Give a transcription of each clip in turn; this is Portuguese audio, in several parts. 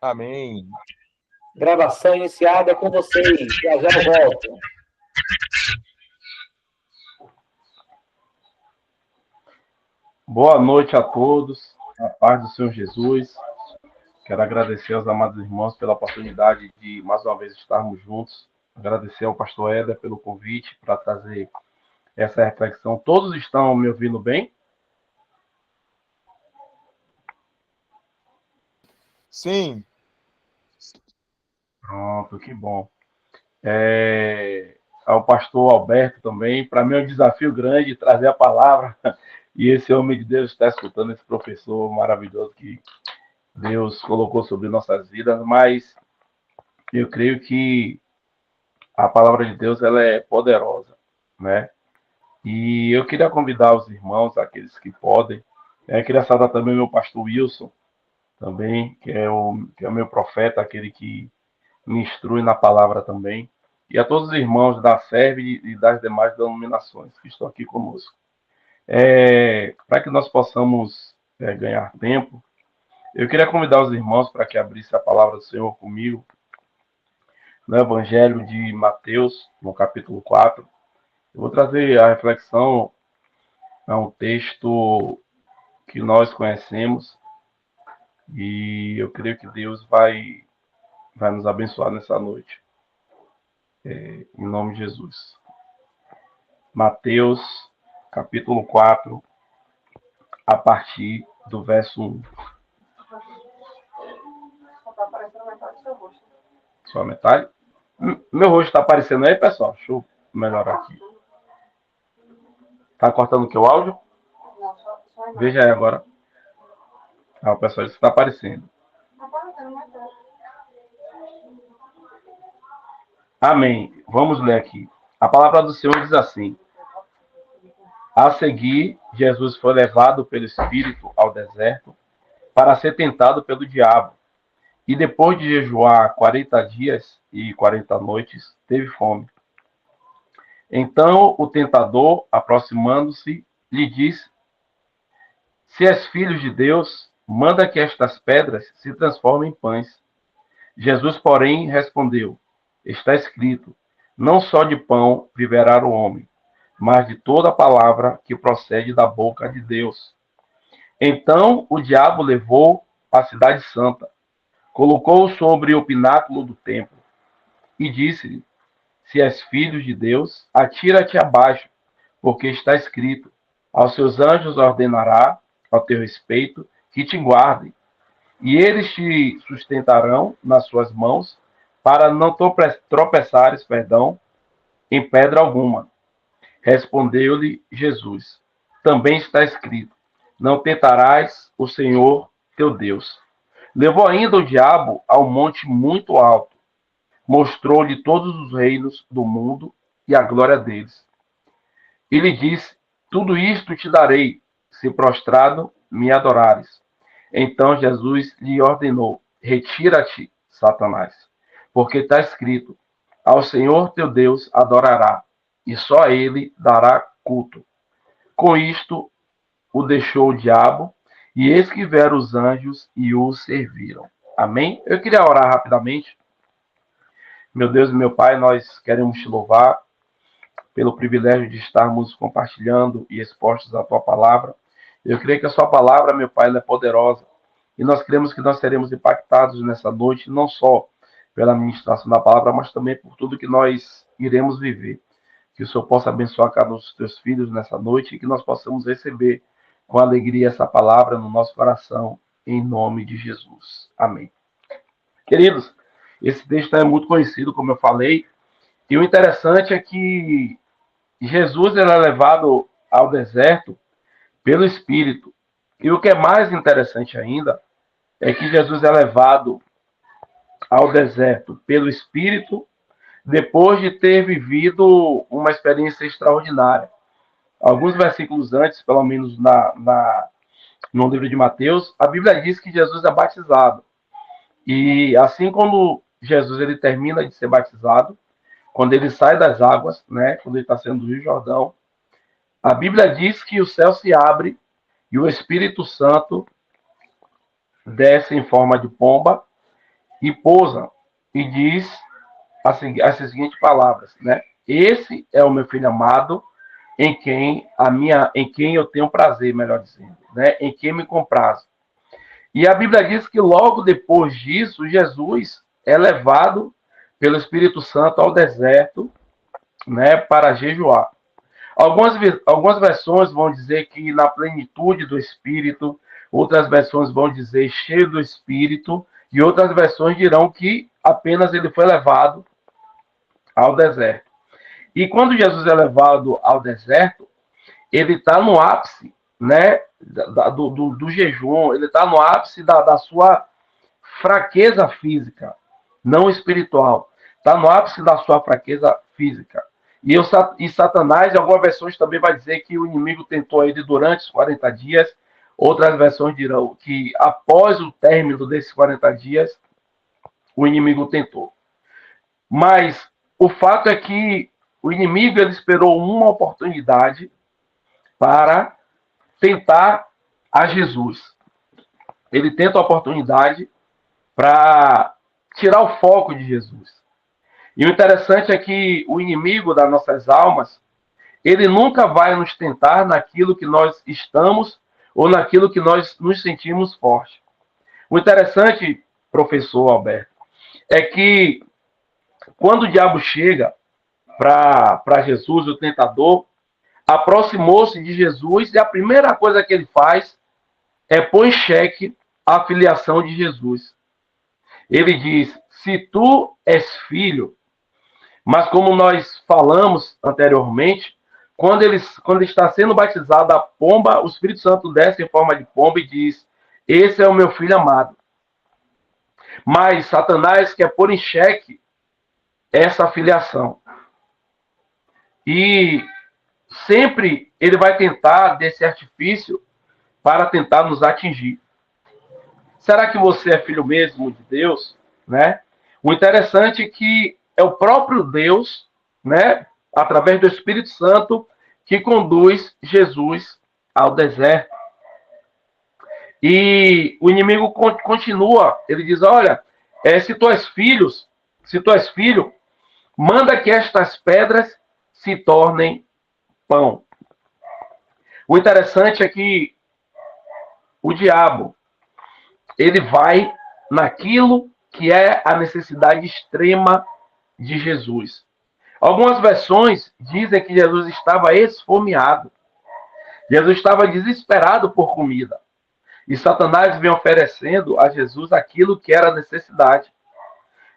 Amém. Gravação iniciada com vocês. Já já eu volto. Boa noite a todos, a paz do Senhor Jesus. Quero agradecer aos amados irmãos pela oportunidade de mais uma vez estarmos juntos. Agradecer ao pastor Éder pelo convite para trazer essa reflexão. Todos estão me ouvindo bem? Sim. Pronto, que bom. Ao pastor Alberto também. Para mim é um desafio grande trazer a palavra. E esse homem de Deus está escutando, esse professor maravilhoso que Deus colocou sobre nossas vidas. Mas eu creio que a palavra de Deus ela é poderosa, né? E eu queria convidar os irmãos, aqueles que podem. Queria saudar também o meu pastor Wilson, também, que é o meu profeta, aquele que me instrui na palavra também. E a todos os irmãos da SERV e das demais denominações que estão aqui conosco. Para que nós possamos ganhar tempo, eu queria convidar os irmãos para que abrissem a palavra do Senhor comigo, no Evangelho de Mateus, no capítulo 4. Eu vou trazer a reflexão a um texto que nós conhecemos e eu creio que Deus vai nos abençoar nessa noite. Em nome de Jesus. Mateus, capítulo 4, a partir do verso 1. Está aparecendo metade do seu rosto. Só a metade? Meu rosto está aparecendo aí, pessoal? Deixa eu melhorar aqui. Tá cortando o que? O áudio? Não, só Veja aí agora. O pessoal, isso está aparecendo. Está aparecendo metade. Amém. Vamos ler aqui. A palavra do Senhor diz assim: a seguir, Jesus foi levado pelo Espírito ao deserto para ser tentado pelo diabo. E depois de jejuar 40 dias e 40 noites, teve fome. Então o tentador, aproximando-se, lhe disse: se és filho de Deus, manda que estas pedras se transformem em pães. Jesus, porém, respondeu: está escrito, não só de pão viverá o homem, mas de toda a palavra que procede da boca de Deus. Então o diabo levou a cidade santa, colocou-o sobre o pináculo do templo e disse-lhe: se és filho de Deus, atira-te abaixo, porque está escrito, aos seus anjos ordenará ao teu respeito que te guardem, e eles te sustentarão nas suas mãos, para não tropeçares, em pedra alguma. Respondeu-lhe Jesus: também está escrito, não tentarás o Senhor teu Deus. Levou ainda o diabo a um monte muito alto, mostrou-lhe todos os reinos do mundo e a glória deles. E lhe disse: tudo isto te darei, se prostrado me adorares. Então Jesus lhe ordenou: retira-te, Satanás, porque está escrito, ao Senhor teu Deus adorará, e só a ele dará culto. Com isto o deixou o diabo, e eis que vieram os anjos e o serviram. Amém? Eu queria orar rapidamente. Meu Deus e meu Pai, nós queremos te louvar pelo privilégio de estarmos compartilhando e expostos à tua palavra. Eu creio que a sua palavra, meu Pai, ela é poderosa. E nós cremos que nós seremos impactados nessa noite, não só pela ministração da palavra, mas também por tudo que nós iremos viver. Que o Senhor possa abençoar cada um dos teus filhos nessa noite e que nós possamos receber com alegria essa palavra no nosso coração, em nome de Jesus. Amém. Queridos, esse texto é muito conhecido, como eu falei, e o interessante é que Jesus era levado ao deserto pelo Espírito. E o que é mais interessante ainda é que Jesus é levado ao deserto pelo Espírito depois de ter vivido uma experiência extraordinária. Alguns versículos antes, pelo menos no livro de Mateus, a Bíblia diz que Jesus é batizado. E assim como Jesus ele termina de ser batizado, quando ele sai das águas, né, quando ele está saindo do Rio Jordão, a Bíblia diz que o céu se abre e o Espírito Santo desce em forma de pomba e pousa e diz as seguintes palavras, né? Esse é o meu filho amado, em quem eu tenho prazer, melhor dizendo, né? Em quem me comprazo. E a Bíblia diz que logo depois disso, Jesus é levado pelo Espírito Santo ao deserto, né, para jejuar. Algumas versões vão dizer que na plenitude do Espírito, outras versões vão dizer cheio do Espírito, e outras versões dirão que apenas ele foi levado ao deserto. E quando Jesus é levado ao deserto, ele está no ápice, né, do jejum, ele está no ápice da sua fraqueza física, não espiritual. Está no ápice da sua fraqueza física. E Satanás, em algumas versões, também vai dizer que o inimigo tentou ele durante os 40 dias. Outras versões dirão que após o término desses 40 dias, o inimigo tentou. Mas o fato é que o inimigo ele esperou uma oportunidade para tentar a Jesus. Ele tenta a oportunidade para tirar o foco de Jesus. E o interessante é que o inimigo das nossas almas, ele nunca vai nos tentar naquilo que nós estamos ou naquilo que nós nos sentimos forte. O interessante, professor Alberto, é que quando o diabo chega para Jesus, o tentador, aproximou-se de Jesus e a primeira coisa que ele faz é pôr em xeque a filiação de Jesus. Ele diz, se tu és filho, mas como nós falamos anteriormente, quando ele está sendo batizado a pomba, o Espírito Santo desce em forma de pomba e diz, esse é o meu filho amado. Mas Satanás quer pôr em xeque essa filiação. E sempre ele vai tentar desse artifício para tentar nos atingir. Será que você é filho mesmo de Deus? Né? O interessante é que é o próprio Deus, né, através do Espírito Santo, que conduz Jesus ao deserto. E o inimigo continua, ele diz, olha, se tu és filho, manda que estas pedras se tornem pão. O interessante é que o diabo, ele vai naquilo que é a necessidade extrema de Jesus. Algumas versões dizem que Jesus estava esfomeado. Jesus estava desesperado por comida. E Satanás vem oferecendo a Jesus aquilo que era necessidade.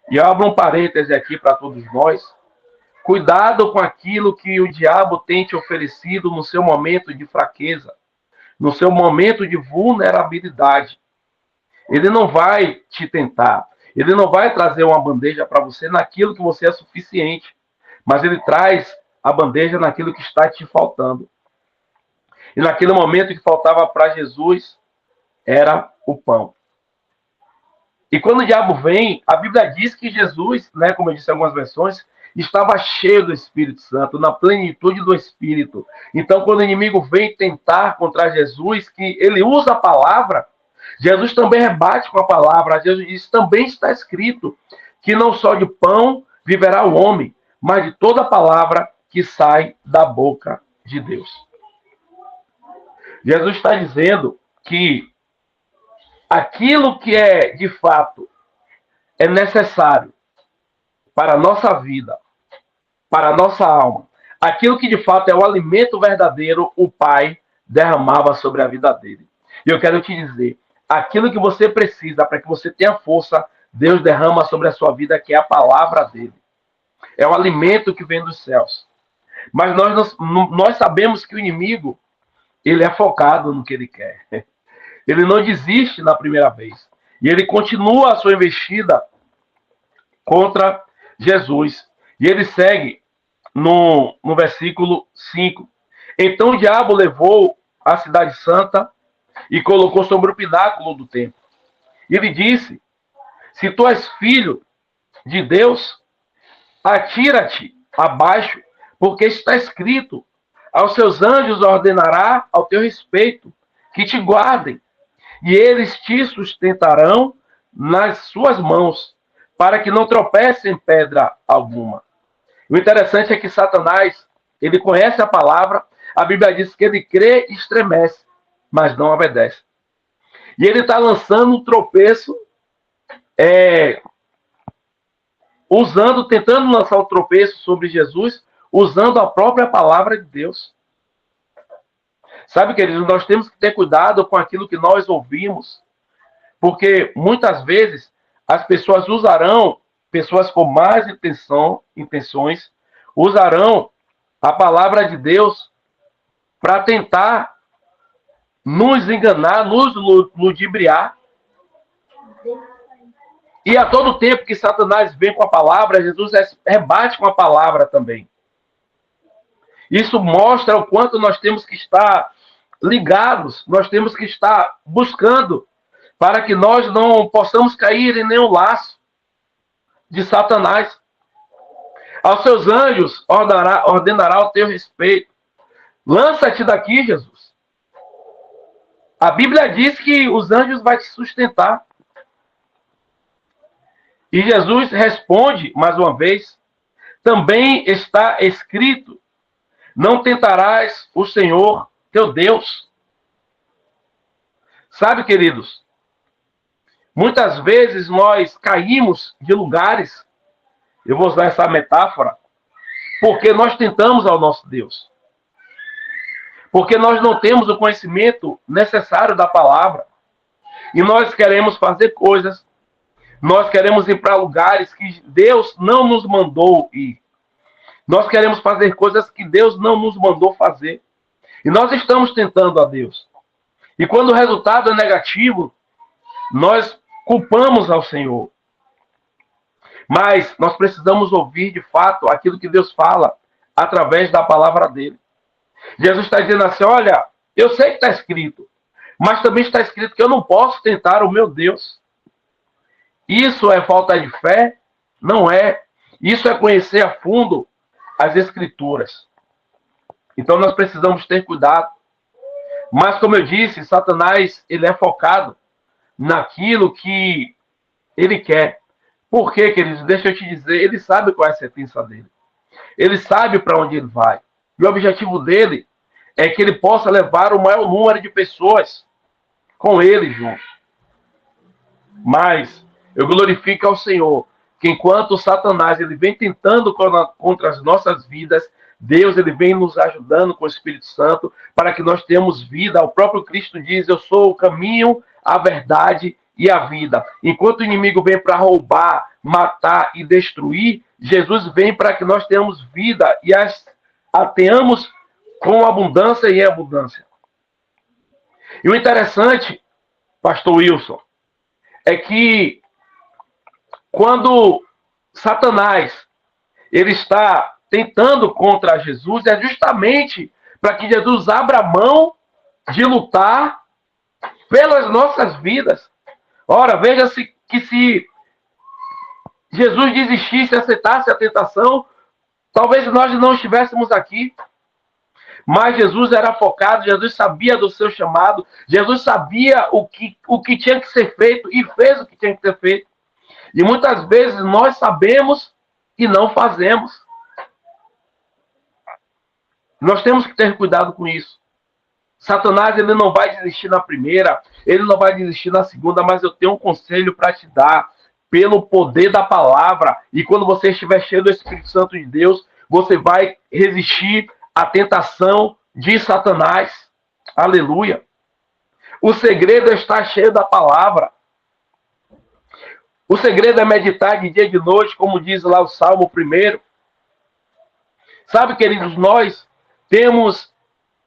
E eu abro um parêntese aqui para todos nós. Cuidado com aquilo que o diabo tem te oferecido no seu momento de fraqueza, no seu momento de vulnerabilidade. Ele não vai te tentar. Ele não vai trazer uma bandeja para você naquilo que você é suficiente. Mas ele traz a bandeja naquilo que está te faltando. E naquele momento que faltava para Jesus, era o pão. E quando o diabo vem, a Bíblia diz que Jesus, né, como eu disse em algumas versões, estava cheio do Espírito Santo, na plenitude do Espírito. Então, quando o inimigo vem tentar contra Jesus, que ele usa a palavra, Jesus também rebate com a palavra. Jesus diz, também está escrito que não só de pão viverá o homem, mas de toda palavra que sai da boca de Deus. Jesus está dizendo que aquilo que é, de fato, é necessário para a nossa vida, para a nossa alma, aquilo que, de fato, é o alimento verdadeiro, o Pai derramava sobre a vida dele. E eu quero te dizer, aquilo que você precisa para que você tenha força, Deus derrama sobre a sua vida, que é a palavra dele. É o alimento que vem dos céus. Mas nós sabemos que o inimigo, ele é focado no que ele quer. Ele não desiste na primeira vez. E ele continua a sua investida contra Jesus. E ele segue no versículo 5. Então o diabo levou a cidade santa e colocou sobre o pináculo do templo. E ele disse, se tu és filho de Deus, atira-te abaixo, porque está escrito, aos seus anjos ordenará ao teu respeito, que te guardem, e eles te sustentarão nas suas mãos, para que não tropece em pedra alguma. O interessante é que Satanás, ele conhece a palavra, a Bíblia diz que ele crê e estremece, mas não obedece. E ele está lançando um tropeço, tentando lançar o tropeço sobre Jesus, usando a própria palavra de Deus. Sabe, queridos, nós temos que ter cuidado com aquilo que nós ouvimos, porque muitas vezes as pessoas usarão, pessoas com más intenções, usarão a palavra de Deus para tentar nos enganar, nos ludibriar. E a todo tempo que Satanás vem com a palavra, Jesus rebate com a palavra também. Isso mostra o quanto nós temos que estar ligados, nós temos que estar buscando para que nós não possamos cair em nenhum laço de Satanás. Aos seus anjos ordenará o teu respeito. Lança-te daqui, Jesus. A Bíblia diz que os anjos vão te sustentar. E Jesus responde, mais uma vez, também está escrito, não tentarás o Senhor, teu Deus. Sabe, queridos, muitas vezes nós caímos de lugares, eu vou usar essa metáfora, porque nós tentamos ao nosso Deus. Porque nós não temos o conhecimento necessário da palavra. E nós queremos fazer coisas, nós queremos ir para lugares que Deus não nos mandou ir. Nós queremos fazer coisas que Deus não nos mandou fazer. E nós estamos tentando a Deus. E quando o resultado é negativo, nós culpamos ao Senhor. Mas nós precisamos ouvir de fato aquilo que Deus fala através da palavra dele. Jesus está dizendo assim, olha, eu sei que está escrito, mas também está escrito que eu não posso tentar o meu Deus. Isso é falta de fé? Não é. Isso é conhecer a fundo as Escrituras. Então nós precisamos ter cuidado. Mas como eu disse, Satanás, ele é focado naquilo que ele quer. Por quê, queridos? Deixa eu te dizer, ele sabe qual é a sentença dele. Ele sabe para onde ele vai. E o objetivo dele é que ele possa levar o maior número de pessoas com ele junto. Mas eu glorifico ao Senhor que enquanto Satanás ele vem tentando contra as nossas vidas, Deus ele vem nos ajudando com o Espírito Santo para que nós tenhamos vida. O próprio Cristo diz, eu sou o caminho, a verdade e a vida. Enquanto o inimigo vem para roubar, matar e destruir, Jesus vem para que nós tenhamos vida e a tenhamos com abundância e em abundância. E o interessante, pastor Wilson, é que quando Satanás ele está tentando contra Jesus, é justamente para que Jesus abra mão de lutar pelas nossas vidas. Ora, veja-se que se Jesus desistisse, aceitasse a tentação, talvez nós não estivéssemos aqui. Mas Jesus era focado, Jesus sabia do seu chamado, Jesus sabia o que tinha que ser feito e fez o que tinha que ser feito. E muitas vezes nós sabemos e não fazemos. Nós temos que ter cuidado com isso. Satanás ele não vai desistir na primeira, ele não vai desistir na segunda, mas eu tenho um conselho para te dar, pelo poder da palavra. E quando você estiver cheio do Espírito Santo de Deus, você vai resistir à tentação de Satanás. Aleluia. O segredo é estar cheio da palavra. O segredo é meditar de dia e de noite, como diz lá o Salmo 1. Sabe, queridos, nós temos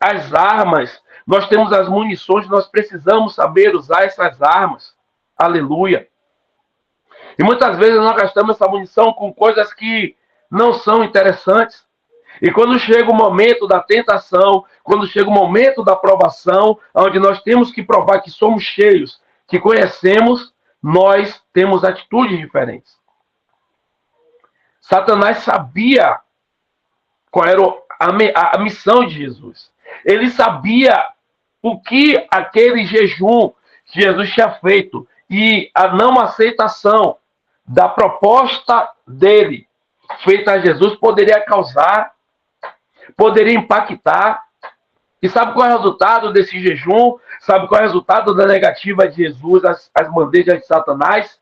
as armas, nós temos as munições, nós precisamos saber usar essas armas. Aleluia. E muitas vezes nós gastamos essa munição com coisas que não são interessantes. E quando chega o momento da tentação, quando chega o momento da provação, onde nós temos que provar que somos cheios, que conhecemos, nós temos atitudes diferentes. Satanás sabia qual era a missão de Jesus. Ele sabia o que aquele jejum que Jesus tinha feito e a não aceitação da proposta dele feita a Jesus poderia causar, poderia impactar. E sabe qual é o resultado desse jejum? Sabe qual é o resultado da negativa de Jesus às bandejas de Satanás?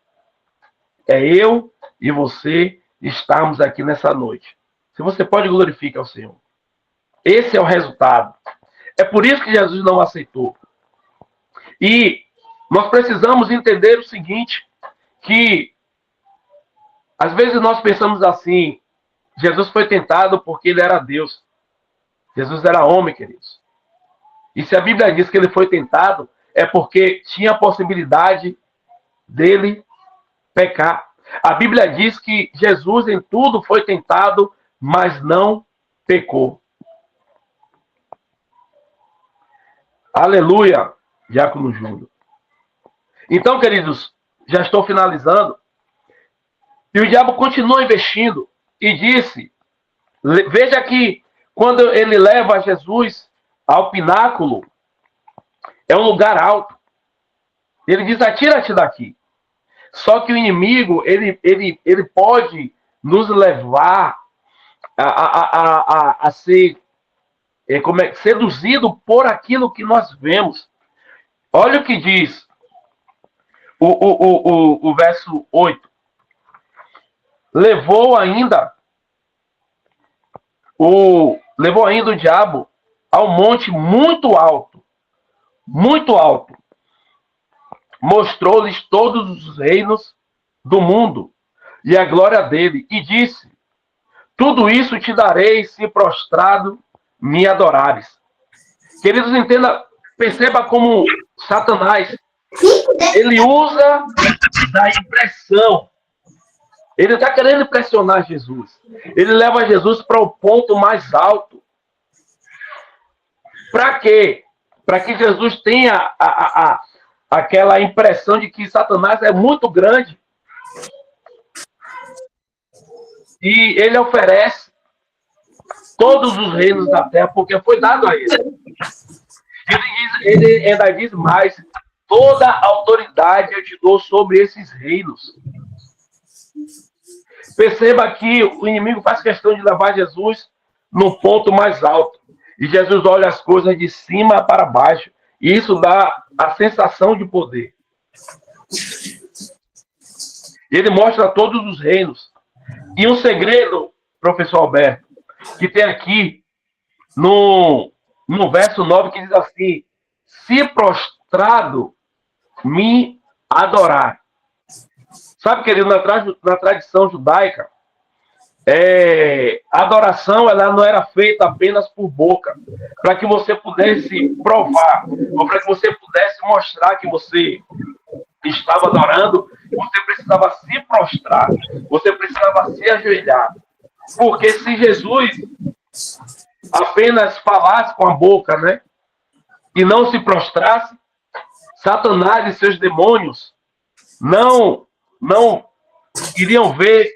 É eu e você estarmos aqui nessa noite. Se você pode, glorifique ao Senhor. Esse é o resultado. É por isso que Jesus não aceitou. E nós precisamos entender o seguinte, que às vezes nós pensamos assim, Jesus foi tentado porque ele era Deus. Jesus era homem, queridos. E se a Bíblia diz que ele foi tentado, é porque tinha a possibilidade dele pecar. A Bíblia diz que Jesus em tudo foi tentado, mas não pecou. Aleluia, Diácono Júnior. Então, queridos, já estou finalizando. E o diabo continua investindo e disse, veja que quando ele leva Jesus ao pináculo, é um lugar alto. Ele diz, atira-te daqui. Só que o inimigo, ele pode nos levar a ser seduzido por aquilo que nós vemos. Olha o que diz o verso 8. Levou ainda o diabo ao monte muito alto, mostrou-lhes todos os reinos do mundo e a glória dele, e disse, tudo isso te darei se prostrado me adorares. Queridos, entenda, perceba como Satanás, ele usa da impressão. Ele está querendo impressionar Jesus. Ele leva Jesus para o ponto mais alto. Para quê? Para que Jesus tenha aquela impressão de que Satanás é muito grande. E ele oferece todos os reinos da terra, porque foi dado a ele. Ele ainda diz mais, toda a autoridade eu te dou sobre esses reinos. Perceba que o inimigo faz questão de levar Jesus no ponto mais alto. E Jesus olha as coisas de cima para baixo. E isso dá a sensação de poder. Ele mostra todos os reinos. E um segredo, professor Alberto, que tem aqui no verso 9, que diz assim, se prostrado me adorar. Sabe, querido, na tradição judaica, a adoração ela não era feita apenas por boca, para que você pudesse provar, ou para que você pudesse mostrar que você estava adorando, você precisava se prostrar, você precisava se ajoelhar. Porque se Jesus apenas falasse com a boca, né, e não se prostrasse, Satanás e seus demônios não iriam ver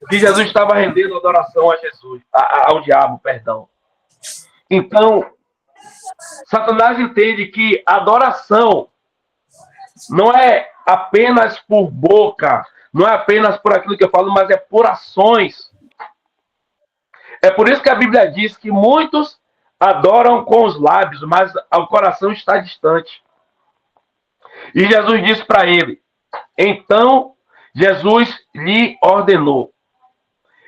que Jesus estava rendendo adoração a Jesus, ao diabo, perdão. Então, Satanás entende que a adoração não é apenas por boca, não é apenas por aquilo que eu falo, mas é por ações. É por isso que a Bíblia diz que muitos adoram com os lábios, mas o coração está distante. E Jesus disse para ele, então Jesus lhe ordenou,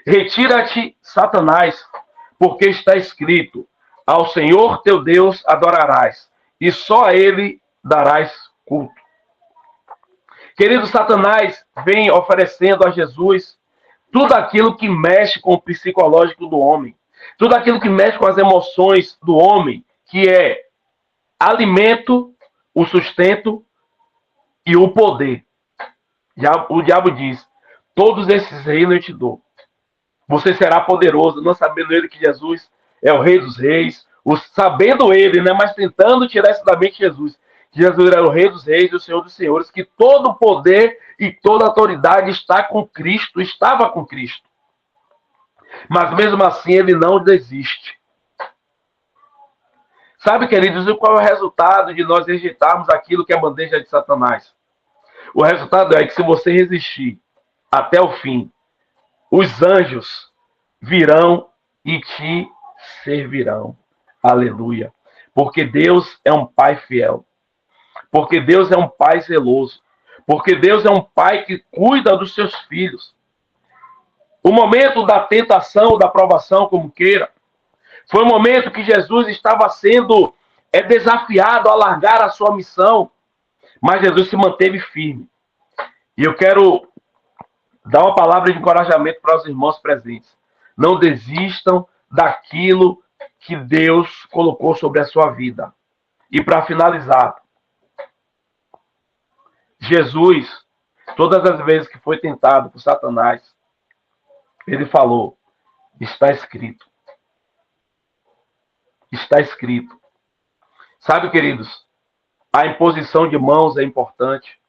retira-te, Satanás, porque está escrito, ao Senhor teu Deus adorarás, e só a ele darás culto. Querido, Satanás vem oferecendo a Jesus tudo aquilo que mexe com o psicológico do homem, tudo aquilo que mexe com as emoções do homem, que é alimento, o sustento e o poder. O diabo diz, todos esses reinos eu te dou. Você será poderoso, não sabendo ele que Jesus é o Rei dos Reis, sabendo ele, né, mas tentando tirar isso da mente de Jesus. Que Jesus era o Rei dos Reis e o Senhor dos Senhores, que todo o poder e toda a autoridade está com Cristo, estava com Cristo. Mas mesmo assim ele não desiste. Sabe, queridos, qual é o resultado de nós rejeitarmos aquilo que é a bandeja de Satanás? O resultado é que se você resistir, até o fim. Os anjos virão e te servirão. Aleluia. Porque Deus é um Pai fiel. Porque Deus é um Pai zeloso. Porque Deus é um Pai que cuida dos seus filhos. O momento da tentação, da provação, como queira, foi o momento que Jesus estava sendo desafiado a largar a sua missão. Mas Jesus se manteve firme. E eu quero dar uma palavra de encorajamento para os irmãos presentes. Não desistam daquilo que Deus colocou sobre a sua vida. E para finalizar, Jesus, todas as vezes que foi tentado por Satanás, ele falou: está escrito. Está escrito. Sabe, queridos, a imposição de mãos é importante.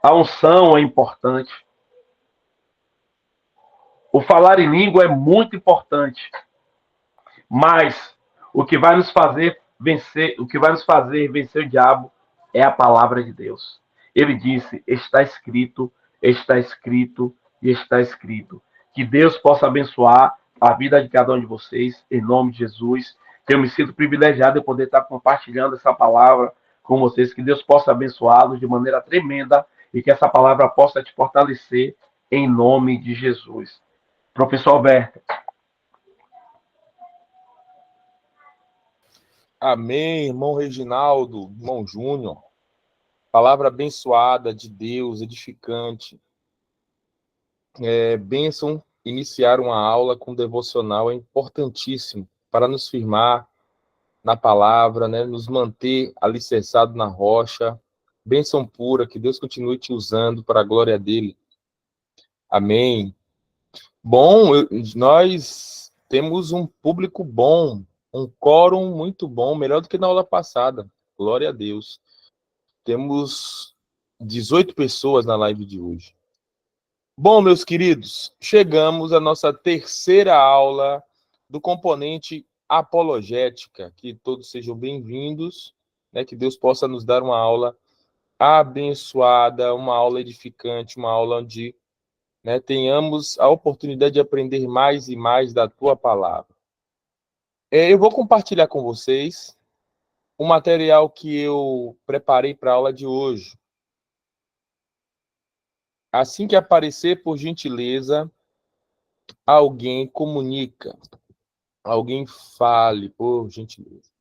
A unção é importante. O falar em língua é muito importante. Mas o que vai nos fazer vencer, o que vai nos fazer vencer o diabo é a palavra de Deus. Ele disse: está escrito, está escrito e está escrito. Que Deus possa abençoar a vida de cada um de vocês, em nome de Jesus. Que eu me sinto privilegiado de poder estar compartilhando essa palavra com vocês. Que Deus possa abençoá-los de maneira tremenda e que essa palavra possa te fortalecer em nome de Jesus. Professor Alberto. Amém, irmão Reginaldo, irmão Júnior. Palavra abençoada de Deus, edificante. Bênção iniciar uma aula com devocional é importantíssimo para nos firmar na palavra, né? Nos manter alicerçado na rocha. Bênção pura, que Deus continue te usando para a glória dele. Amém. Bom, nós temos um público bom, um quórum muito bom, melhor do que na aula passada. Glória a Deus. Temos 18 pessoas na live de hoje. Bom, meus queridos, chegamos à nossa terceira aula do componente apologética. Que todos sejam bem-vindos, né? Que Deus possa nos dar uma aula abençoada, uma aula edificante, uma aula onde, né, tenhamos a oportunidade de aprender mais e mais da tua palavra. Eu vou compartilhar com vocês o material que eu preparei para a aula de hoje. Assim que aparecer, por gentileza, alguém comunica. Alguém fale, por gentileza.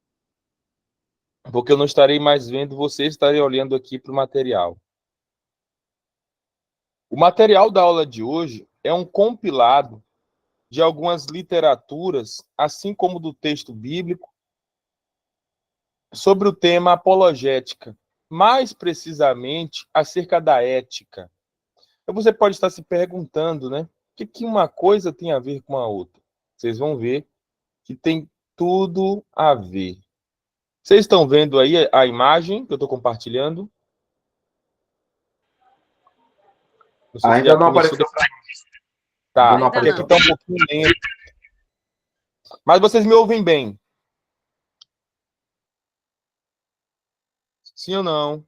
Porque eu não estarei mais vendo, vocês estarem olhando aqui para o material. O material da aula de hoje é um compilado de algumas literaturas, assim como do texto bíblico, sobre o tema apologética, mais precisamente acerca da ética. Então você pode estar se perguntando, né? O que uma coisa tem a ver com a outra? Vocês vão ver que tem tudo a ver. Vocês estão vendo aí a imagem que eu estou compartilhando? Não sei Ainda não apareceu. Tá, não porque aqui está um pouquinho lento. Mas vocês me ouvem bem? Sim ou não?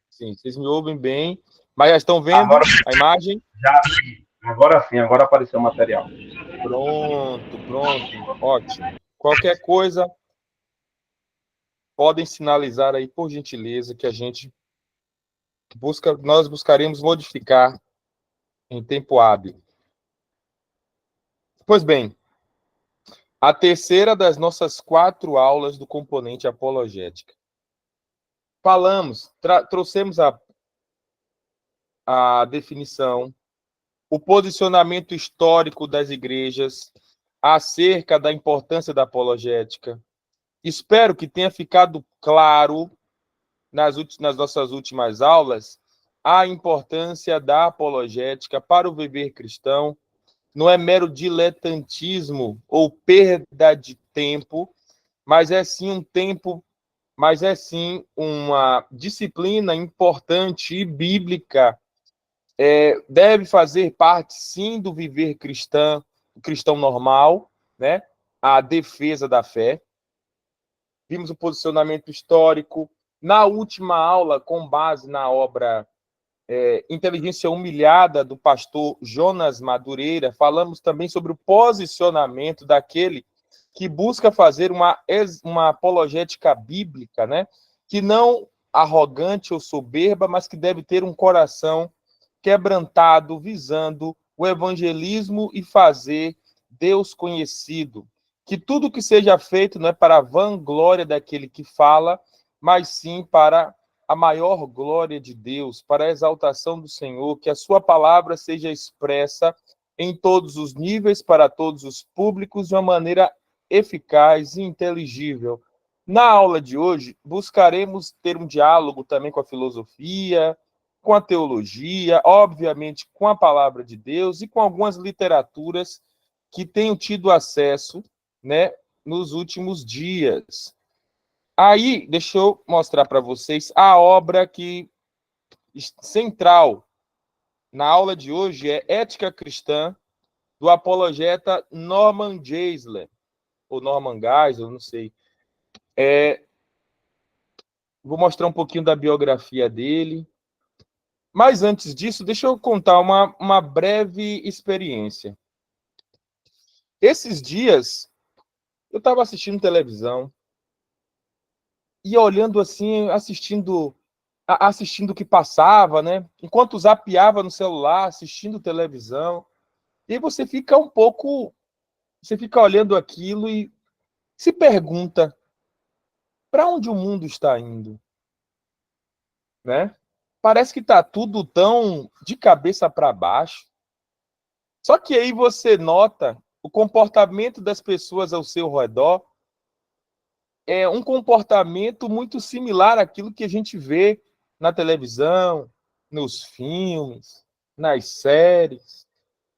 Sim, vocês me ouvem bem. Mas já estão vendo agora, a imagem? Já, agora sim, agora apareceu o material. Pronto. Ótimo. Qualquer coisa, podem sinalizar aí, por gentileza, que a gente nós buscaremos modificar em tempo hábil. Pois bem, a terceira das nossas 4 aulas do componente apologética. Trouxemos a definição, o posicionamento histórico das igrejas acerca da importância da apologética. Espero que tenha ficado claro nas nossas últimas aulas a importância da apologética para o viver cristão. Não é mero diletantismo ou perda de tempo, mas é sim uma disciplina importante e bíblica. Deve fazer parte, sim, do viver cristão normal, né? A defesa da fé. vimos o posicionamento histórico. Na última aula, com base na obra Inteligência Humilhada, do pastor Jonas Madureira, falamos também sobre o posicionamento daquele que busca fazer uma apologética bíblica, né? Que não arrogante ou soberba, mas que deve ter um coração quebrantado, visando o evangelismo e fazer Deus conhecido. Que tudo que seja feito não é para a vanglória daquele que fala, mas sim para a maior glória de Deus, para a exaltação do Senhor, que a sua palavra seja expressa em todos os níveis, para todos os públicos, de uma maneira eficaz e inteligível. Na aula de hoje, buscaremos ter um diálogo também com a filosofia, com a teologia, obviamente com a palavra de Deus e com algumas literaturas que tenho tido acesso, né, nos últimos dias. Aí, deixa eu mostrar para vocês a obra que central na aula de hoje é Ética Cristã, do apologeta Norman Geisler, ou Norman Geisler, não sei. Vou mostrar um pouquinho da biografia dele. Mas antes disso, deixa eu contar uma breve experiência. Esses dias, eu estava assistindo televisão e olhando assim, assistindo o que passava, né? Enquanto zapeava no celular, assistindo televisão, e aí você fica olhando aquilo e se pergunta, para onde o mundo está indo, né? Parece que está tudo tão de cabeça para baixo. Só que aí você nota o comportamento das pessoas ao seu redor é um comportamento muito similar àquilo que a gente vê na televisão, nos filmes, nas séries.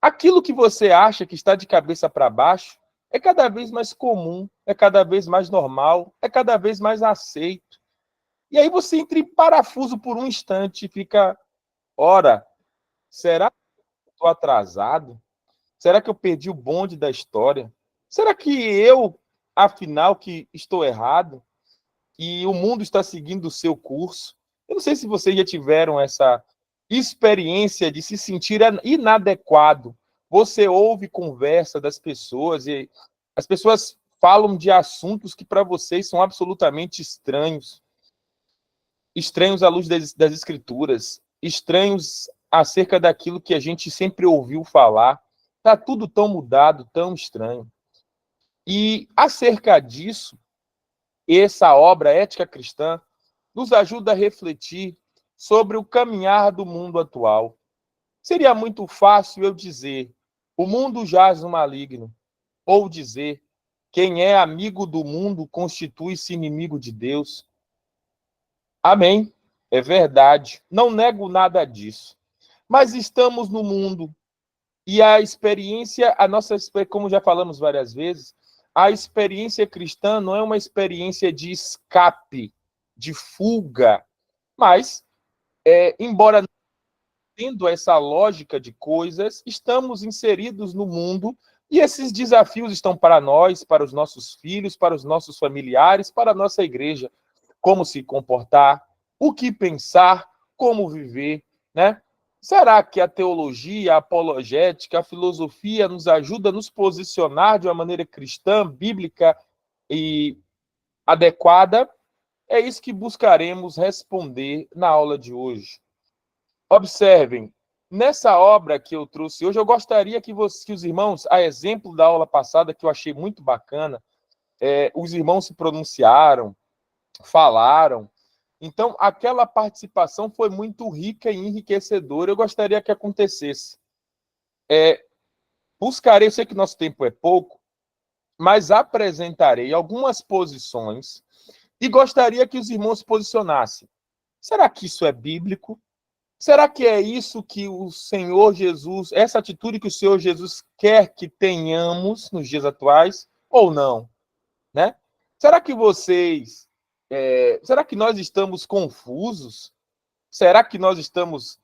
Aquilo que você acha que está de cabeça para baixo é cada vez mais comum, é cada vez mais normal, é cada vez mais aceito. E aí você entra em parafuso por um instante e fica, ora, será que eu estou atrasado? Será que eu perdi o bonde da história? Será que eu, afinal, que estou errado e o mundo está seguindo o seu curso? Eu não sei se vocês já tiveram essa experiência de se sentir inadequado. Você ouve conversa das pessoas e as pessoas falam de assuntos que para vocês são absolutamente estranhos. Estranhos à luz das escrituras, estranhos acerca daquilo que a gente sempre ouviu falar. Está tudo tão mudado, tão estranho. E acerca disso, essa obra Ética Cristã nos ajuda a refletir sobre o caminhar do mundo atual. Seria muito fácil eu dizer, o mundo jaz no maligno, ou dizer, quem é amigo do mundo constitui-se inimigo de Deus. Amém. É verdade. Não nego nada disso. Mas estamos no mundo. E a experiência, como já falamos várias vezes, a experiência cristã não é uma experiência de escape, de fuga, mas, embora tendo essa lógica de coisas, estamos inseridos no mundo e esses desafios estão para nós, para os nossos filhos, para os nossos familiares, para a nossa igreja. Como se comportar, o que pensar, como viver, né? Será que a teologia, a apologética, a filosofia nos ajuda a nos posicionar de uma maneira cristã, bíblica e adequada? É isso que buscaremos responder na aula de hoje. Observem, nessa obra que eu trouxe hoje, eu gostaria que os irmãos, a exemplo da aula passada, que eu achei muito bacana, os irmãos se pronunciaram, falaram. Então, aquela participação foi muito rica e enriquecedora. Eu gostaria que acontecesse. Buscarei, eu sei que nosso tempo é pouco, mas apresentarei algumas posições e gostaria que os irmãos se posicionassem. Será que isso é bíblico? Será que é isso que o Senhor Jesus, essa atitude que o Senhor Jesus quer que tenhamos nos dias atuais, ou não? Né? Será que será que nós estamos confusos? Será que nós estamos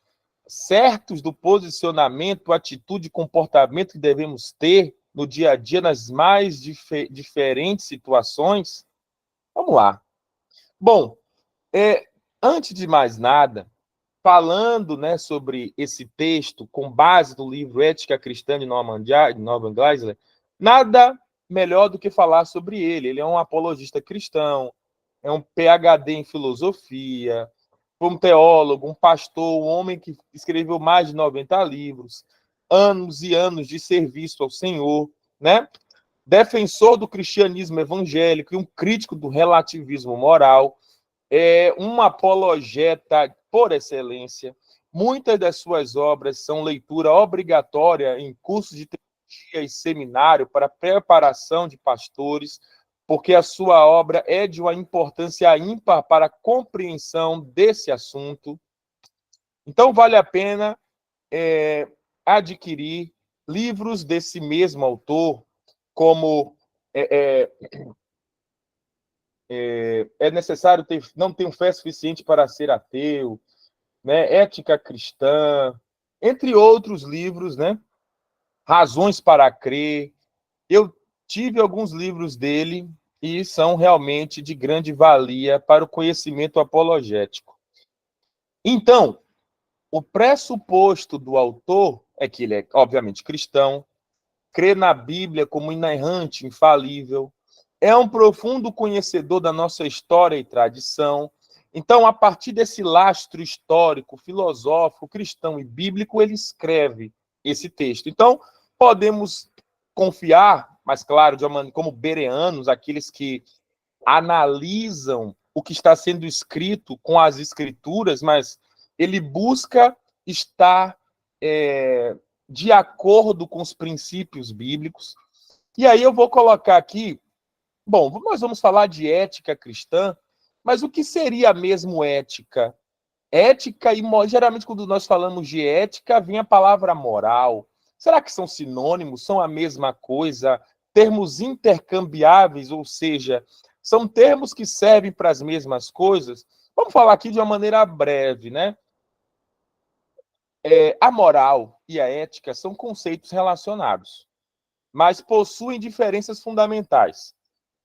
certos do posicionamento, atitude e comportamento que devemos ter no dia a dia, nas mais diferentes situações? Vamos lá. Bom, antes de mais nada, falando, né, sobre esse texto, com base no livro Ética Cristã de Norman Geisler, nada melhor do que falar sobre ele. Ele é um apologista cristão, é um PhD em filosofia, um teólogo, um pastor, um homem que escreveu mais de 90 livros, anos e anos de serviço ao Senhor, né? Defensor do cristianismo evangélico e um crítico do relativismo moral, é um apologeta por excelência. Muitas das suas obras são leitura obrigatória em cursos de teologia e seminário para preparação de pastores, porque a sua obra é de uma importância ímpar para a compreensão desse assunto. Então, vale a pena adquirir livros desse mesmo autor, como é necessário não ter fé suficiente para ser ateu, né? Ética Cristã, entre outros livros, né? Razões para Crer. Eu tive alguns livros dele e são realmente de grande valia para o conhecimento apologético. Então, o pressuposto do autor é que ele é, obviamente, cristão, crê na Bíblia como inerrante, infalível, é um profundo conhecedor da nossa história e tradição. Então, a partir desse lastro histórico, filosófico, cristão e bíblico, ele escreve esse texto. Então, podemos confiar, mas claro, como bereanos, aqueles que analisam o que está sendo escrito com as escrituras, mas ele busca estar de acordo com os princípios bíblicos. E aí eu vou colocar aqui, bom, nós vamos falar de ética cristã, mas o que seria mesmo ética? Ética e geralmente quando nós falamos de ética, vem a palavra moral. Será que são sinônimos? São a mesma coisa? Termos intercambiáveis, ou seja, são termos que servem para as mesmas coisas? Vamos falar aqui de uma maneira breve, né? A moral e a ética são conceitos relacionados, mas possuem diferenças fundamentais.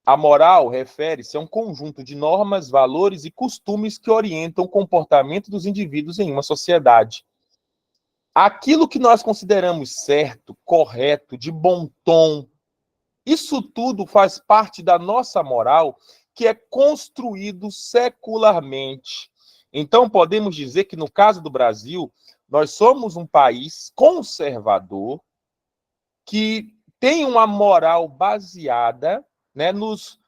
A moral refere-se a um conjunto de normas, valores e costumes que orientam o comportamento dos indivíduos em uma sociedade. Aquilo que nós consideramos certo, correto, de bom tom, isso tudo faz parte da nossa moral, que é construído secularmente. Então, podemos dizer que, no caso do Brasil, nós somos um país conservador que tem uma moral baseada, né, nos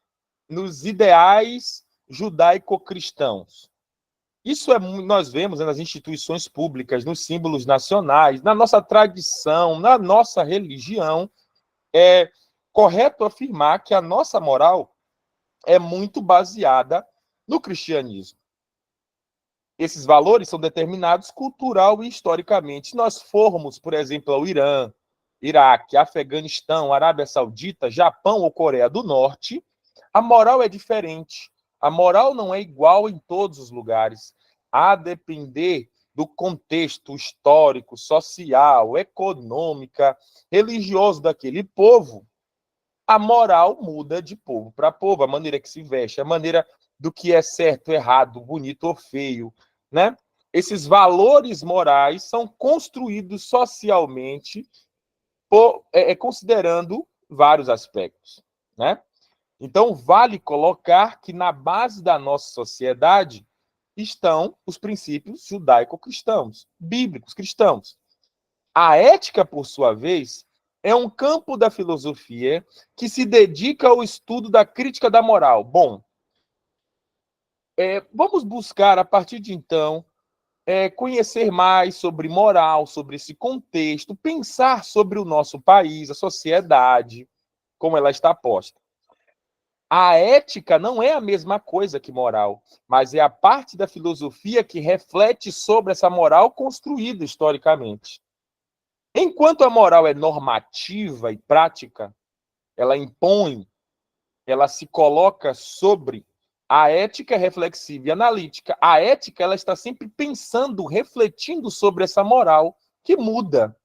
ideais judaico-cristãos. Isso nós vemos, né, nas instituições públicas, nos símbolos nacionais, na nossa tradição, na nossa religião. É correto afirmar que a nossa moral é muito baseada no cristianismo. Esses valores são determinados cultural e historicamente. Se nós formos, por exemplo, ao Irã, Iraque, Afeganistão, Arábia Saudita, Japão ou Coreia do Norte, a moral é diferente. A moral não é igual em todos os lugares. A depender do contexto histórico, social, econômica, religioso daquele povo, a moral muda de povo para povo, a maneira que se veste, a maneira do que é certo, errado, bonito ou feio, né? Esses valores morais são construídos socialmente considerando vários aspectos, né? Então, vale colocar que na base da nossa sociedade estão os princípios judaico-cristãos, bíblicos cristãos. A ética, por sua vez, é um campo da filosofia que se dedica ao estudo da crítica da moral. Bom, vamos buscar, a partir de então, conhecer mais sobre moral, sobre esse contexto, pensar sobre o nosso país, a sociedade, como ela está posta. A ética não é a mesma coisa que moral, mas é a parte da filosofia que reflete sobre essa moral construída historicamente. Enquanto a moral é normativa e prática, ela impõe, ela se coloca sobre, a ética é reflexiva e analítica. A ética, ela está sempre pensando, refletindo sobre essa moral que muda.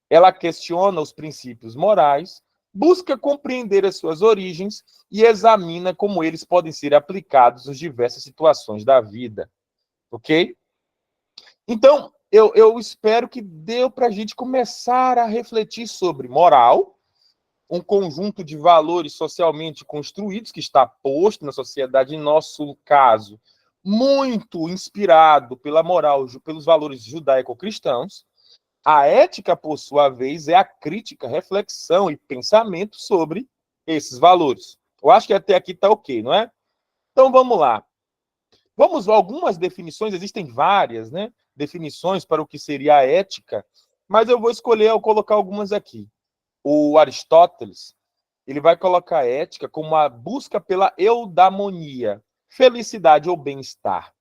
Ela questiona os princípios morais, busca compreender as suas origens e examina como eles podem ser aplicados nas diversas situações da vida. Ok? Então, eu espero que deu para a gente começar a refletir sobre moral, um conjunto de valores socialmente construídos que está posto na sociedade, em nosso caso, muito inspirado pela moral, pelos valores judaico-cristãos. A ética, por sua vez, é a crítica, reflexão e pensamento sobre esses valores. Eu acho que até aqui está ok, não é? Então, vamos lá. Vamos a algumas definições, existem várias, né, definições para o que seria a ética, mas eu vou escolher, eu colocar algumas aqui. O Aristóteles, ele vai colocar a ética como a busca pela eudaimonia, felicidade ou bem-estar.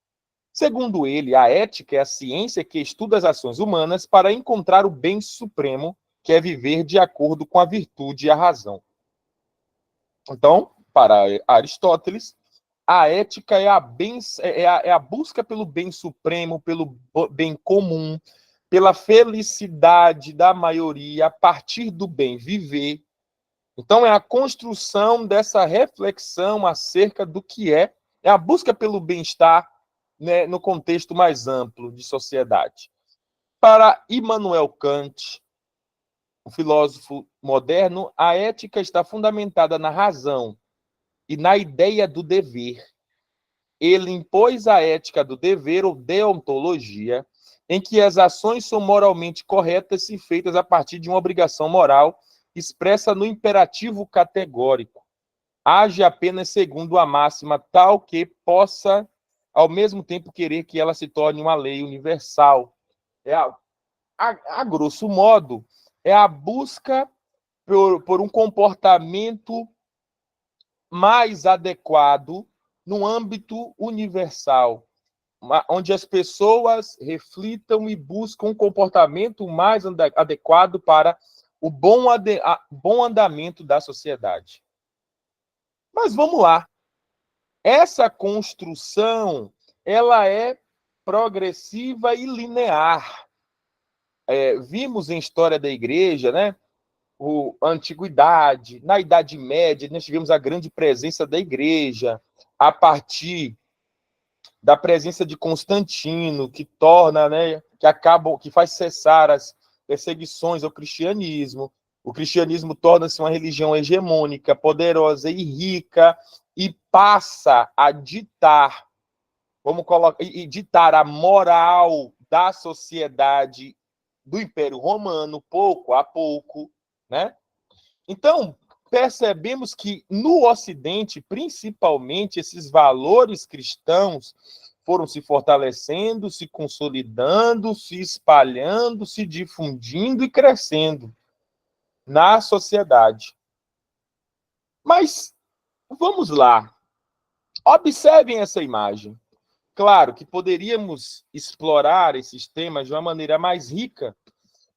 Segundo ele, a ética é a ciência que estuda as ações humanas para encontrar o bem supremo, que é viver de acordo com a virtude e a razão. Então, para Aristóteles, a ética é a busca pelo bem supremo, pelo bem comum, pela felicidade da maioria a partir do bem viver. Então, é a construção dessa reflexão acerca do que é a busca pelo bem-estar, né, no contexto mais amplo de sociedade. Para Immanuel Kant, o filósofo moderno, a ética está fundamentada na razão e na ideia do dever. Ele impôs a ética do dever ou deontologia, em que as ações são moralmente corretas se feitas a partir de uma obrigação moral expressa no imperativo categórico. Age apenas segundo a máxima tal que possa, ao mesmo tempo, querer que ela se torne uma lei universal. A grosso modo, é a busca por um comportamento mais adequado no âmbito universal, onde as pessoas reflitam e buscam um comportamento mais adequado para o bom andamento da sociedade. Mas vamos lá. Essa construção, ela é progressiva e linear. Vimos em história da igreja, né? A antiguidade, na Idade Média, nós tivemos a grande presença da igreja, a partir da presença de Constantino, que torna, né, que faz cessar as perseguições ao cristianismo. O cristianismo torna-se uma religião hegemônica, poderosa e rica, e passa a ditar, ditar a moral da sociedade do Império Romano, pouco a pouco, né? Então, percebemos que no Ocidente, principalmente, esses valores cristãos foram se fortalecendo, se consolidando, se espalhando, se difundindo e crescendo na sociedade. Mas vamos lá. Observem essa imagem. Claro que poderíamos explorar esses temas de uma maneira mais rica,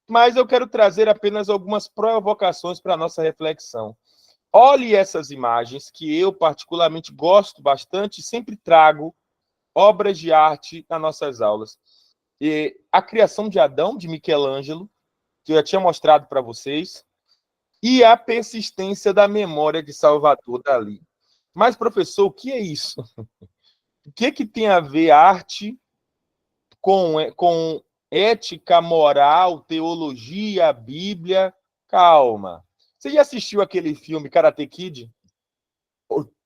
mas eu quero trazer apenas algumas provocações para a nossa reflexão. Olhe essas imagens que eu particularmente gosto bastante e sempre trago obras de arte nas nossas aulas. A criação de Adão, de Michelangelo, que eu já tinha mostrado para vocês, e a persistência da memória de Salvador Dalí. Mas, professor, o que é isso? O que tem a ver arte com ética, moral, teologia, Bíblia? Calma. Você já assistiu aquele filme Karate Kid?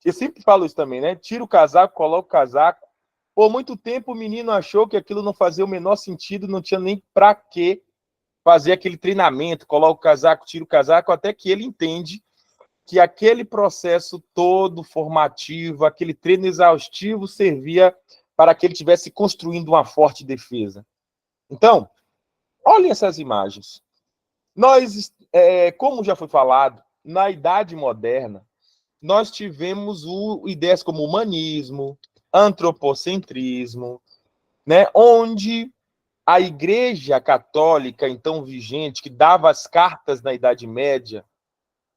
Eu sempre falo isso também, né? Tira o casaco, coloca o casaco. Por muito tempo o menino achou que aquilo não fazia o menor sentido, não tinha nem para que fazer aquele treinamento, coloca o casaco, tira o casaco, até que ele entende que aquele processo todo formativo, aquele treino exaustivo servia para que ele estivesse construindo uma forte defesa. Então, olhem essas imagens. Nós, como já foi falado, na Idade Moderna, nós tivemos ideias como humanismo, antropocentrismo, né, onde a Igreja Católica, então vigente, que dava as cartas na Idade Média,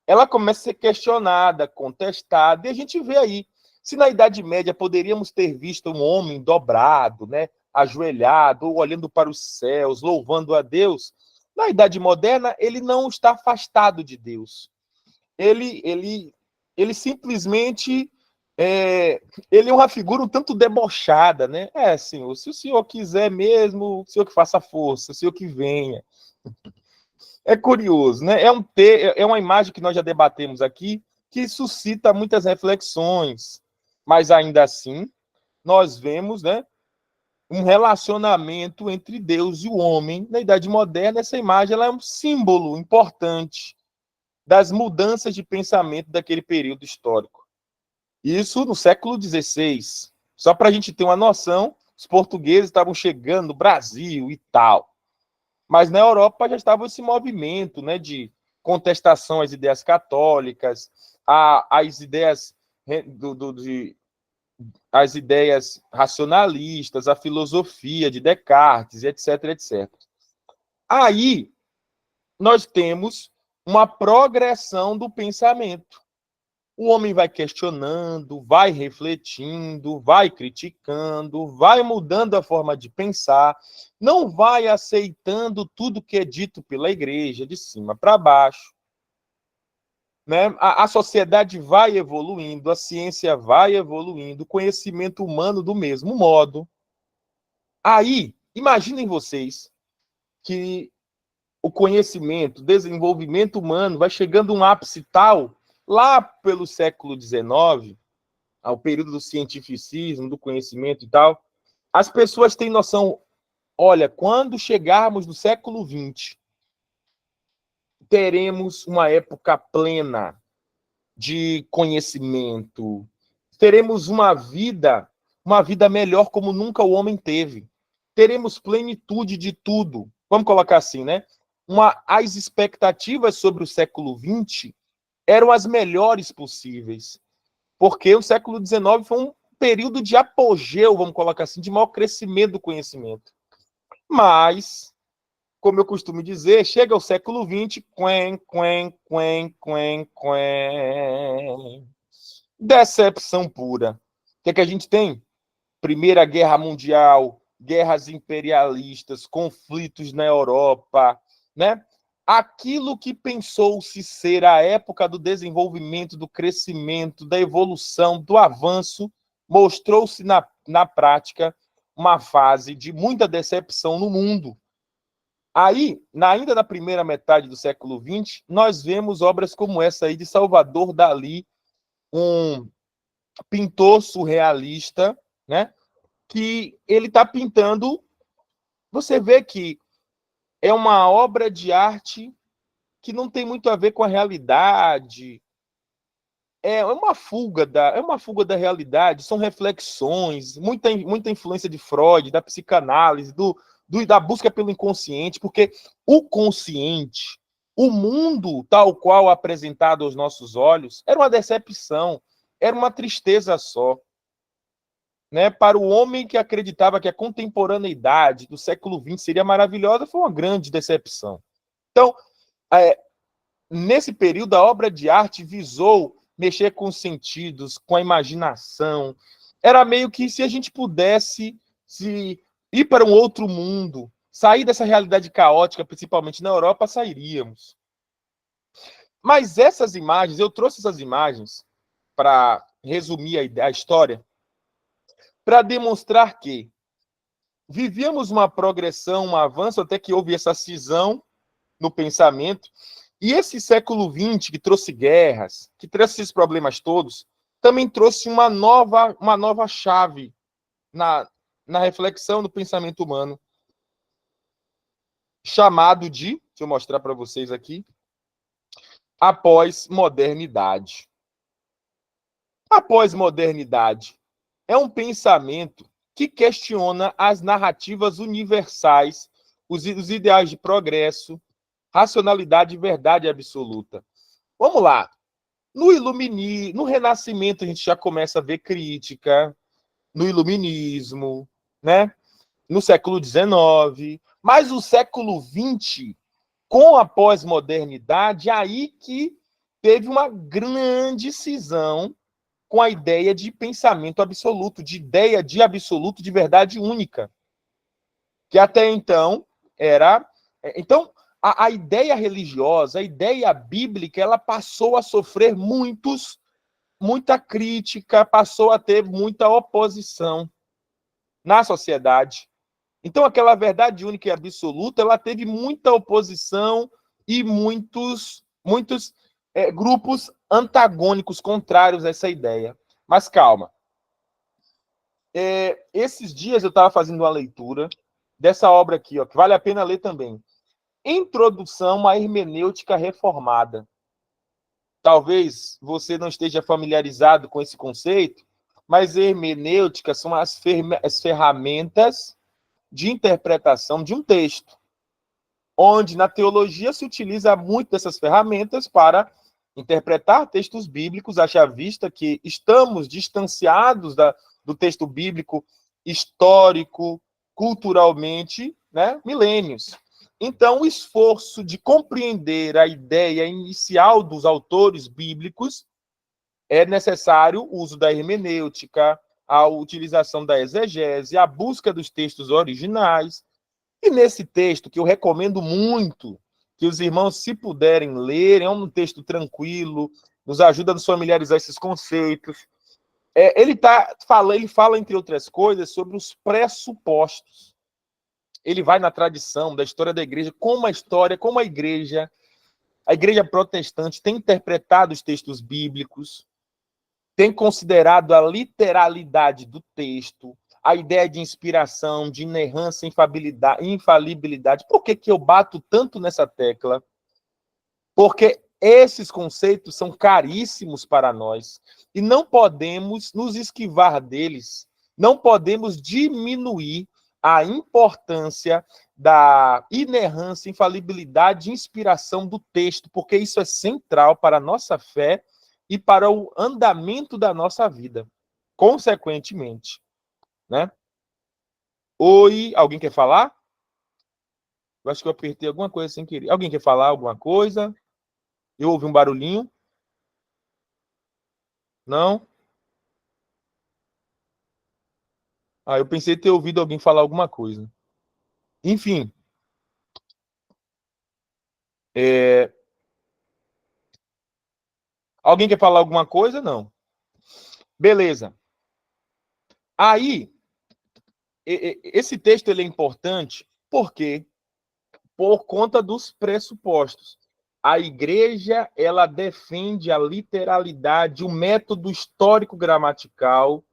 ela começa a ser questionada, contestada, e a gente vê aí, se na Idade Média poderíamos ter visto um homem dobrado, né, ajoelhado, ou olhando para os céus, louvando a Deus, na Idade Moderna ele não está afastado de Deus. ele simplesmente ele é uma figura um tanto debochada, né? Senhor, se o senhor quiser mesmo, o senhor que faça força, o senhor que venha. É curioso, né? É uma imagem que nós já debatemos aqui, que suscita muitas reflexões, mas ainda assim, nós vemos, né, um relacionamento entre Deus e o homem. Na Idade Moderna, essa imagem ela é um símbolo importante das mudanças de pensamento daquele período histórico. Isso no século XVI. Só para a gente ter uma noção, os portugueses estavam chegando no Brasil e tal. Mas na Europa já estava esse movimento, né, de contestação às ideias católicas, às ideias as ideias racionalistas, a filosofia de Descartes, etc, etc. Aí nós temos uma progressão do pensamento. O homem vai questionando, vai refletindo, vai criticando, vai mudando a forma de pensar, não vai aceitando tudo que é dito pela igreja, de cima para baixo. Né? A sociedade vai evoluindo, a ciência vai evoluindo, o conhecimento humano do mesmo modo. Aí, imaginem vocês que o conhecimento, o desenvolvimento humano vai chegando a um ápice tal, lá pelo século XIX, ao período do cientificismo, do conhecimento e tal, as pessoas têm noção, olha, quando chegarmos no século XX, teremos uma época plena de conhecimento, teremos uma vida melhor como nunca o homem teve. Teremos plenitude de tudo. Vamos colocar assim, né? As expectativas sobre o século XX eram as melhores possíveis, porque o século XIX foi um período de apogeu, vamos colocar assim, de maior crescimento do conhecimento. Mas, como eu costumo dizer, chega o século XX, decepção pura. O que a gente tem? Primeira Guerra Mundial, guerras imperialistas, conflitos na Europa, né? Aquilo que pensou-se ser a época do desenvolvimento, do crescimento, da evolução, do avanço, mostrou-se na prática uma fase de muita decepção no mundo. Aí, ainda na primeira metade do século XX, nós vemos obras como essa aí de Salvador Dalí, um pintor surrealista, né? Que ele está pintando, você vê que é uma obra de arte que não tem muito a ver com a realidade, é uma fuga da realidade, são reflexões, muita influência de Freud, da psicanálise, da busca pelo inconsciente, porque o consciente, o mundo tal qual apresentado aos nossos olhos, era uma decepção, era uma tristeza só. Né, para o homem que acreditava que a contemporaneidade do século XX seria maravilhosa, foi uma grande decepção. Então, nesse período, a obra de arte visou mexer com os sentidos, com a imaginação. Era meio que se a gente pudesse ir para um outro mundo, sair dessa realidade caótica, principalmente na Europa, sairíamos. Mas essas imagens, eu trouxe essas imagens para resumir a história, para demonstrar que vivíamos uma progressão, um avanço, até que houve essa cisão no pensamento, e esse século XX, que trouxe guerras, que trouxe esses problemas todos, também trouxe uma nova chave na reflexão do pensamento humano, chamado de, deixa eu mostrar para vocês aqui, a pós-modernidade. A pós-modernidade é um pensamento que questiona as narrativas universais, os ideais de progresso, racionalidade e verdade absoluta. Vamos lá. No Renascimento, a gente já começa a ver crítica, no Iluminismo, né? No século XIX, mas o século XX, com a pós-modernidade, aí que teve uma grande cisão com a ideia de pensamento absoluto, de ideia de absoluto, de verdade única. Que até então era... Então, a ideia religiosa, a ideia bíblica, ela passou a sofrer muita crítica, passou a ter muita oposição na sociedade. Então, aquela verdade única e absoluta, ela teve muita oposição e muitos grupos antagônicos, contrários a essa ideia. Mas calma. Esses dias eu estava fazendo uma leitura dessa obra aqui, ó, que vale a pena ler também. Introdução à Hermenêutica Reformada. Talvez você não esteja familiarizado com esse conceito, mas hermenêutica são as ferramentas de interpretação de um texto, onde na teologia se utiliza muito dessas ferramentas para interpretar textos bíblicos, haja vista que estamos distanciados do texto bíblico histórico, culturalmente, né, milênios. Então, o esforço de compreender a ideia inicial dos autores bíblicos é necessário o uso da hermenêutica, a utilização da exegese, a busca dos textos originais. E nesse texto, que eu recomendo muito, que os irmãos, se puderem ler, é um texto tranquilo, nos ajuda a nos familiarizar esses conceitos. Ele fala, entre outras coisas, sobre os pressupostos. Ele vai na tradição da história da igreja, como a igreja protestante tem interpretado os textos bíblicos, tem considerado a literalidade do texto, a ideia de inspiração, de inerrância, infalibilidade. Por que eu bato tanto nessa tecla? Porque esses conceitos são caríssimos para nós e não podemos nos esquivar deles, não podemos diminuir a importância da inerrância, infalibilidade e inspiração do texto, porque isso é central para a nossa fé e para o andamento da nossa vida, consequentemente, né? Oi, alguém quer falar? Eu acho que eu apertei alguma coisa sem querer. Alguém quer falar alguma coisa? Eu ouvi um barulhinho? Não? Eu pensei ter ouvido alguém falar alguma coisa. Enfim. Alguém quer falar alguma coisa? Não. Beleza. Aí, esse texto ele é importante porque por conta dos pressupostos. A igreja, ela defende a literalidade, o método histórico-gramatical,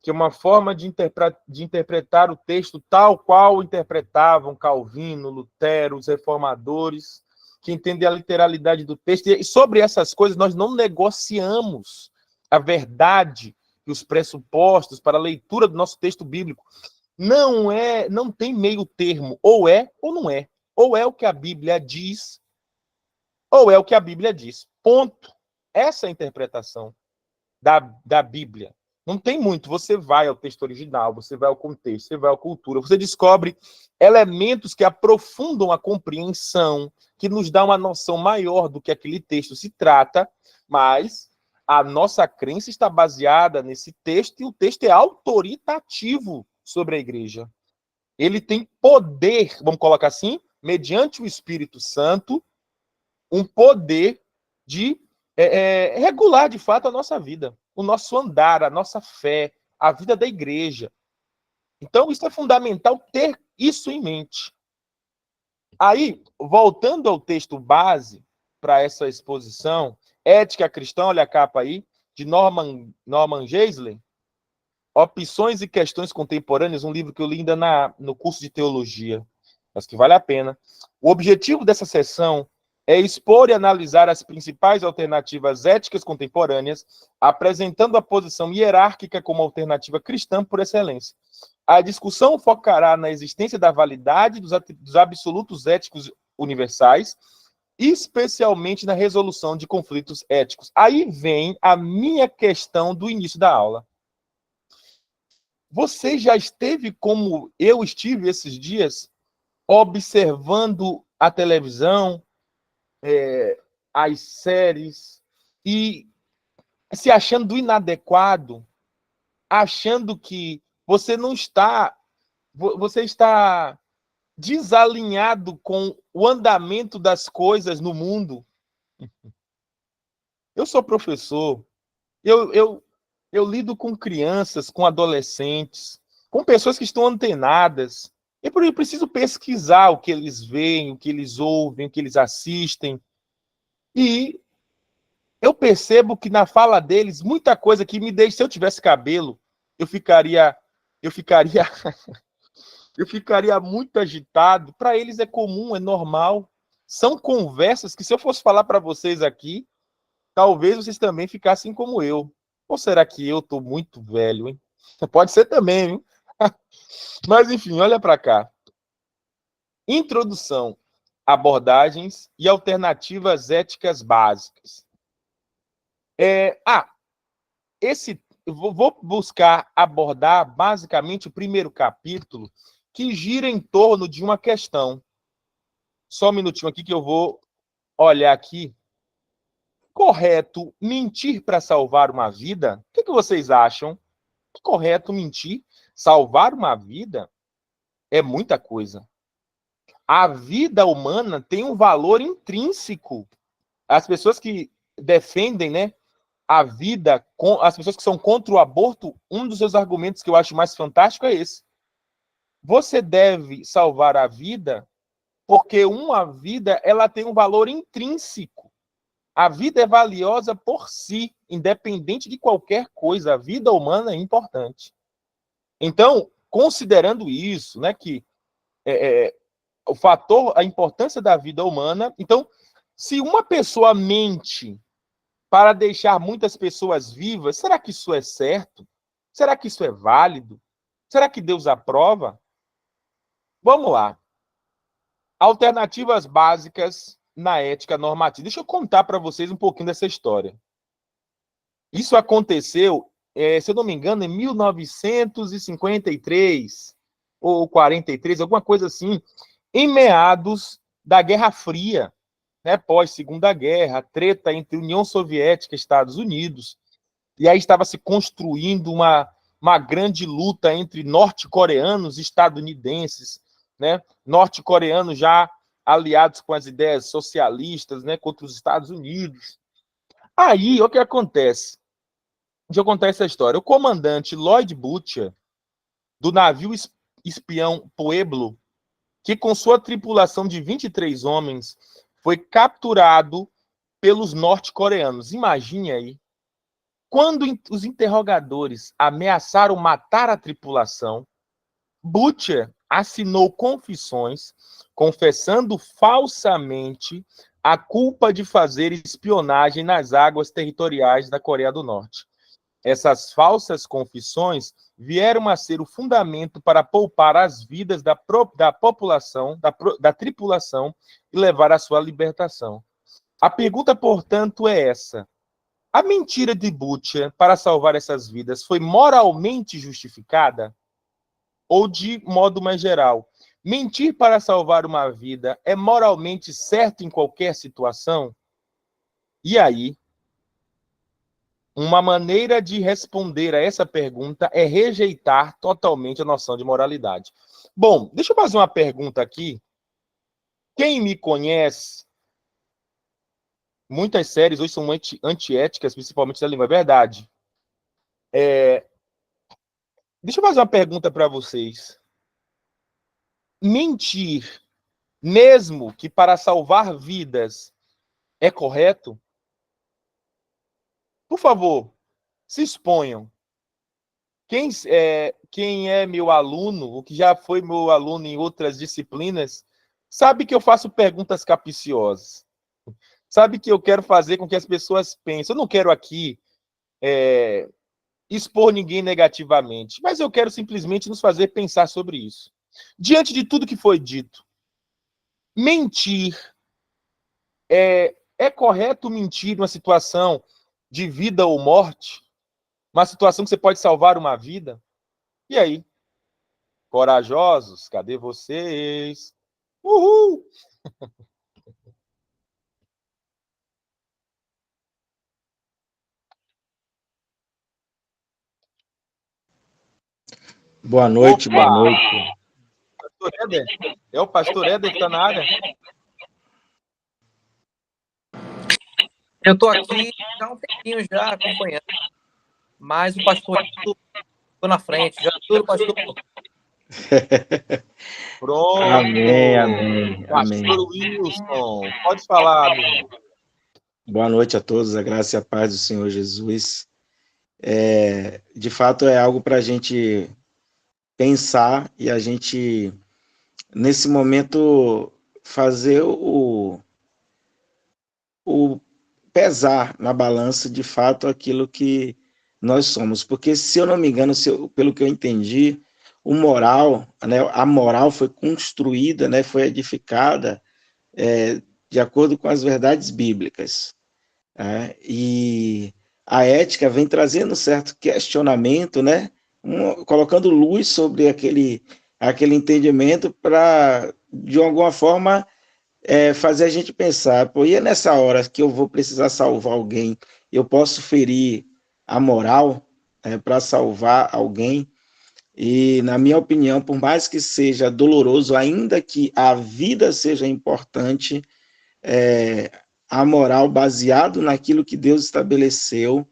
que é uma forma de interpretar o texto tal qual interpretavam Calvino, Lutero, os reformadores, que entendem a literalidade do texto. E sobre essas coisas, nós não negociamos a verdade e os pressupostos para a leitura do nosso texto bíblico. Não tem meio termo, ou é ou não é. Ou é o que a Bíblia diz, ou é o que a Bíblia diz. Ponto. Essa é a interpretação da Bíblia. Não tem muito. Você vai ao texto original, você vai ao contexto, você vai à cultura, você descobre elementos que aprofundam a compreensão, que nos dá uma noção maior do que aquele texto se trata, mas a nossa crença está baseada nesse texto e o texto é autoritativo sobre a igreja. Ele tem poder, vamos colocar assim, mediante o Espírito Santo, um poder de regular, de fato, a nossa vida, o nosso andar, a nossa fé, a vida da igreja. Então, isso é fundamental ter isso em mente. Aí, voltando ao texto base para essa exposição, Ética Cristã, olha a capa aí, de Norman Geisler, Opções e Questões Contemporâneas, um livro que eu li ainda no curso de teologia, mas que vale a pena. O objetivo dessa sessão é expor e analisar as principais alternativas éticas contemporâneas, apresentando a posição hierárquica como alternativa cristã por excelência. A discussão focará na existência da validade dos absolutos éticos universais, especialmente na resolução de conflitos éticos. Aí vem a minha questão do início da aula. Você já esteve como eu estive esses dias, observando a televisão, as séries, e se achando inadequado, achando que você está desalinhado com o andamento das coisas no mundo. Eu sou professor, eu lido com crianças, com adolescentes, com pessoas que estão antenadas. Eu preciso pesquisar o que eles veem, o que eles ouvem, o que eles assistem. E eu percebo que na fala deles, muita coisa que me deixa, se eu tivesse cabelo, eu ficaria eu ficaria muito agitado. Para eles é comum, é normal. São conversas que, se eu fosse falar para vocês aqui, talvez vocês também ficassem como eu. Ou será que eu estou muito velho, hein? Pode ser também, hein? Mas, enfim, olha para cá. Introdução, abordagens e alternativas éticas básicas. Vou buscar abordar basicamente o primeiro capítulo, que gira em torno de uma questão. Só um minutinho aqui que eu vou olhar aqui. Correto mentir para salvar uma vida? O que vocês acham? Correto mentir? Salvar uma vida é muita coisa. A vida humana tem um valor intrínseco. As pessoas que defendem, né, a vida, as pessoas que são contra o aborto, um dos seus argumentos que eu acho mais fantástico é esse. Você deve salvar a vida porque uma vida ela tem um valor intrínseco. A vida é valiosa por si, independente de qualquer coisa. A vida humana é importante. Então, considerando isso, né, que o fator, a importância da vida humana. Então, se uma pessoa mente para deixar muitas pessoas vivas, será que isso é certo? Será que isso é válido? Será que Deus aprova? Vamos lá. Alternativas básicas na ética normativa. Deixa eu contar para vocês um pouquinho dessa história. Isso aconteceu, se eu não me engano, em 1953 ou 43, alguma coisa assim, em meados da Guerra Fria, né, pós-Segunda Guerra, treta entre União Soviética e Estados Unidos, e aí estava se construindo uma grande luta entre norte-coreanos e estadunidenses, né, norte-coreanos já aliados com as ideias socialistas, né, contra os Estados Unidos. Aí, o que acontece? Deixa eu contar essa história. O comandante Lloyd Butcher, do navio espião Pueblo, que com sua tripulação de 23 homens foi capturado pelos norte-coreanos. Imagine aí. Quando os interrogadores ameaçaram matar a tripulação, Butcher assinou confissões, confessando falsamente a culpa de fazer espionagem nas águas territoriais da Coreia do Norte. Essas falsas confissões vieram a ser o fundamento para poupar as vidas da população, da tripulação e levar à sua libertação. A pergunta, portanto, é essa: a mentira de Butcher para salvar essas vidas foi moralmente justificada? Ou, de modo mais geral, mentir para salvar uma vida é moralmente certo em qualquer situação? E aí? Uma maneira de responder a essa pergunta é rejeitar totalmente a noção de moralidade. Bom, deixa eu fazer uma pergunta aqui. Quem me conhece, muitas séries hoje são antiéticas, principalmente da língua, é verdade. Deixa eu fazer uma pergunta para vocês. Mentir, mesmo que para salvar vidas, é correto? Por favor, se exponham. Quem é meu aluno, ou que já foi meu aluno em outras disciplinas, sabe que eu faço perguntas capciosas. Sabe que eu quero fazer com que as pessoas pensem. Eu não quero aqui expor ninguém negativamente, mas eu quero simplesmente nos fazer pensar sobre isso. Diante de tudo que foi dito, mentir é correto mentir numa situação de vida ou morte? Uma situação que você pode salvar uma vida? E aí? Corajosos, cadê vocês? Uhul! Boa noite, Opa! boa noite. pastor Éder? É o pastor Éder que está na área? Eu estou aqui há um tempinho já acompanhando, mas o pastor estou na frente. Já tudo, pastor. Pronto. Amém, amém, Pastor amém. Wilson, pode falar, meu irmão. Boa noite a todos, a graça e a paz do Senhor Jesus. De fato, é algo para a gente pensar e a gente, nesse momento, fazer o pesar na balança, de fato, aquilo que nós somos. Porque, se eu não me engano, pelo que eu entendi, o moral, né, a moral foi construída, né, foi edificada de acordo com as verdades bíblicas. E a ética vem trazendo um certo questionamento, né, colocando luz sobre aquele entendimento para, de alguma forma, fazer a gente pensar, pô, e é nessa hora que eu vou precisar salvar alguém, eu posso ferir a moral para salvar alguém? E, na minha opinião, por mais que seja doloroso, ainda que a vida seja importante, a moral baseado naquilo que Deus estabeleceu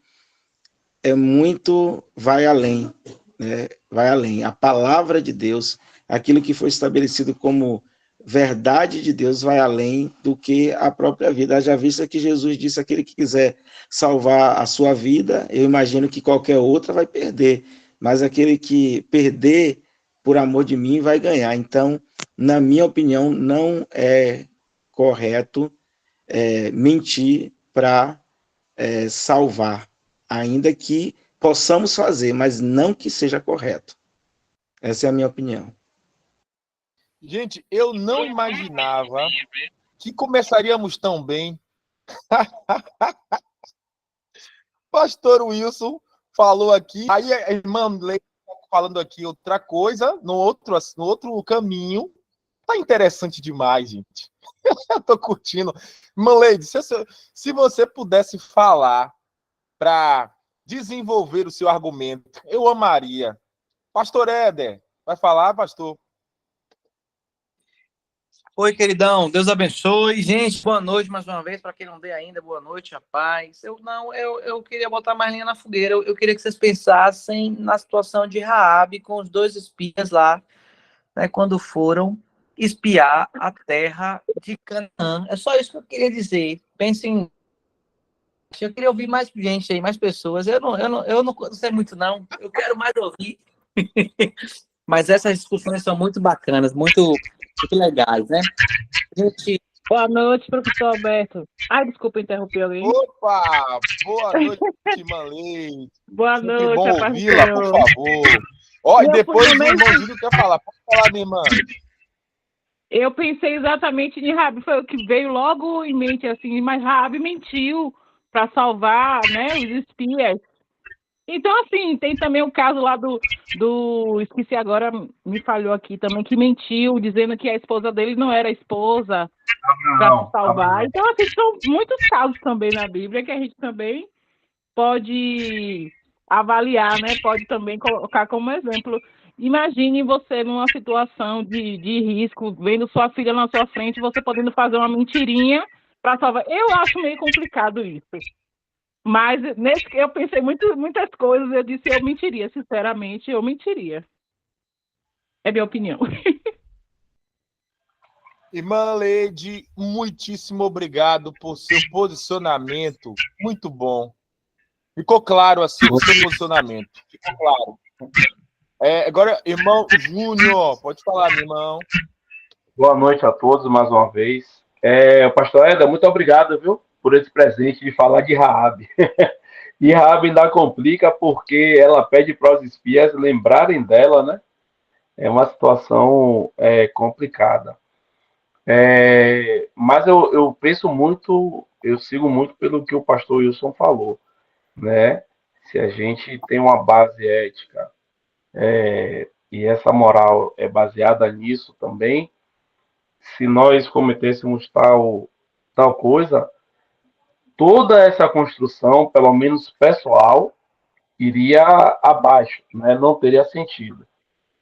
vai além, né? Vai além. A palavra de Deus, aquilo que foi estabelecido como verdade de Deus, vai além do que a própria vida. Haja vista que Jesus disse: aquele que quiser salvar a sua vida, eu imagino que qualquer outra vai perder, mas aquele que perder por amor de mim vai ganhar. Então, na minha opinião, não é correto mentir para salvar, ainda que possamos fazer, mas não que seja correto. Essa é a minha opinião. Gente, eu não imaginava que começaríamos tão bem. Pastor Wilson falou aqui, aí a irmã Leite falando aqui outra coisa, no outro caminho. Tá interessante demais, gente. Eu tô curtindo. Irmã Leide, se você pudesse falar para desenvolver o seu argumento, eu amaria. Pastor Éder, vai falar, pastor? Oi, queridão. Deus abençoe. Gente, boa noite mais uma vez. Para quem não dê ainda, boa noite, rapaz. Eu queria botar mais linha na fogueira. Eu queria que vocês pensassem na situação de Raabe com os 2 espias lá, né, quando foram espiar a terra de Canaã. É só isso que eu queria dizer. Pensem. Eu queria ouvir mais gente aí, mais pessoas. Eu não sei muito, não. Eu quero mais ouvir. Mas essas discussões são muito bacanas, muito legais, né? Gente... Boa noite, professor Alberto. Ai, desculpa interromper alguém. Opa! Boa noite, irmã Leite. Boa Sempre noite, bom a paz do ouvi-la, por Senhor. favor. Ó, e Eu depois fui o no irmão mesmo- Júlio quer falar. Pode falar, minha irmã. Eu pensei exatamente em Raabe, foi o que veio logo em mente, assim, mas Raabe mentiu para salvar, né, os espias. Então, assim, tem também o caso lá esqueci agora, me falhou aqui também, que mentiu, dizendo que a esposa dele não era a esposa para se salvar. Então, assim, são muitos casos também na Bíblia que a gente também pode avaliar, né? Pode também colocar como exemplo. Imagine você numa situação de risco, vendo sua filha na sua frente, você podendo fazer uma mentirinha para salvar. Eu acho meio complicado isso. Mas eu pensei muitas coisas, eu disse eu mentiria, sinceramente, eu mentiria. É minha opinião. Irmã Leide, muitíssimo obrigado por seu posicionamento. Muito bom. Ficou claro assim o seu posicionamento. Ficou claro. Agora, irmão Júnior, pode falar, meu irmão. Boa noite a todos mais uma vez. Pastor Éder, muito obrigado, viu, por esse presente de falar de Raabe. E Raabe ainda complica porque ela pede para os espias lembrarem dela, né? É uma situação complicada. Mas eu penso muito, eu sigo muito pelo que o pastor Wilson falou, né? Se a gente tem uma base ética e essa moral é baseada nisso também, se nós cometêssemos tal coisa, toda essa construção, pelo menos pessoal, iria abaixo, né? Não teria sentido.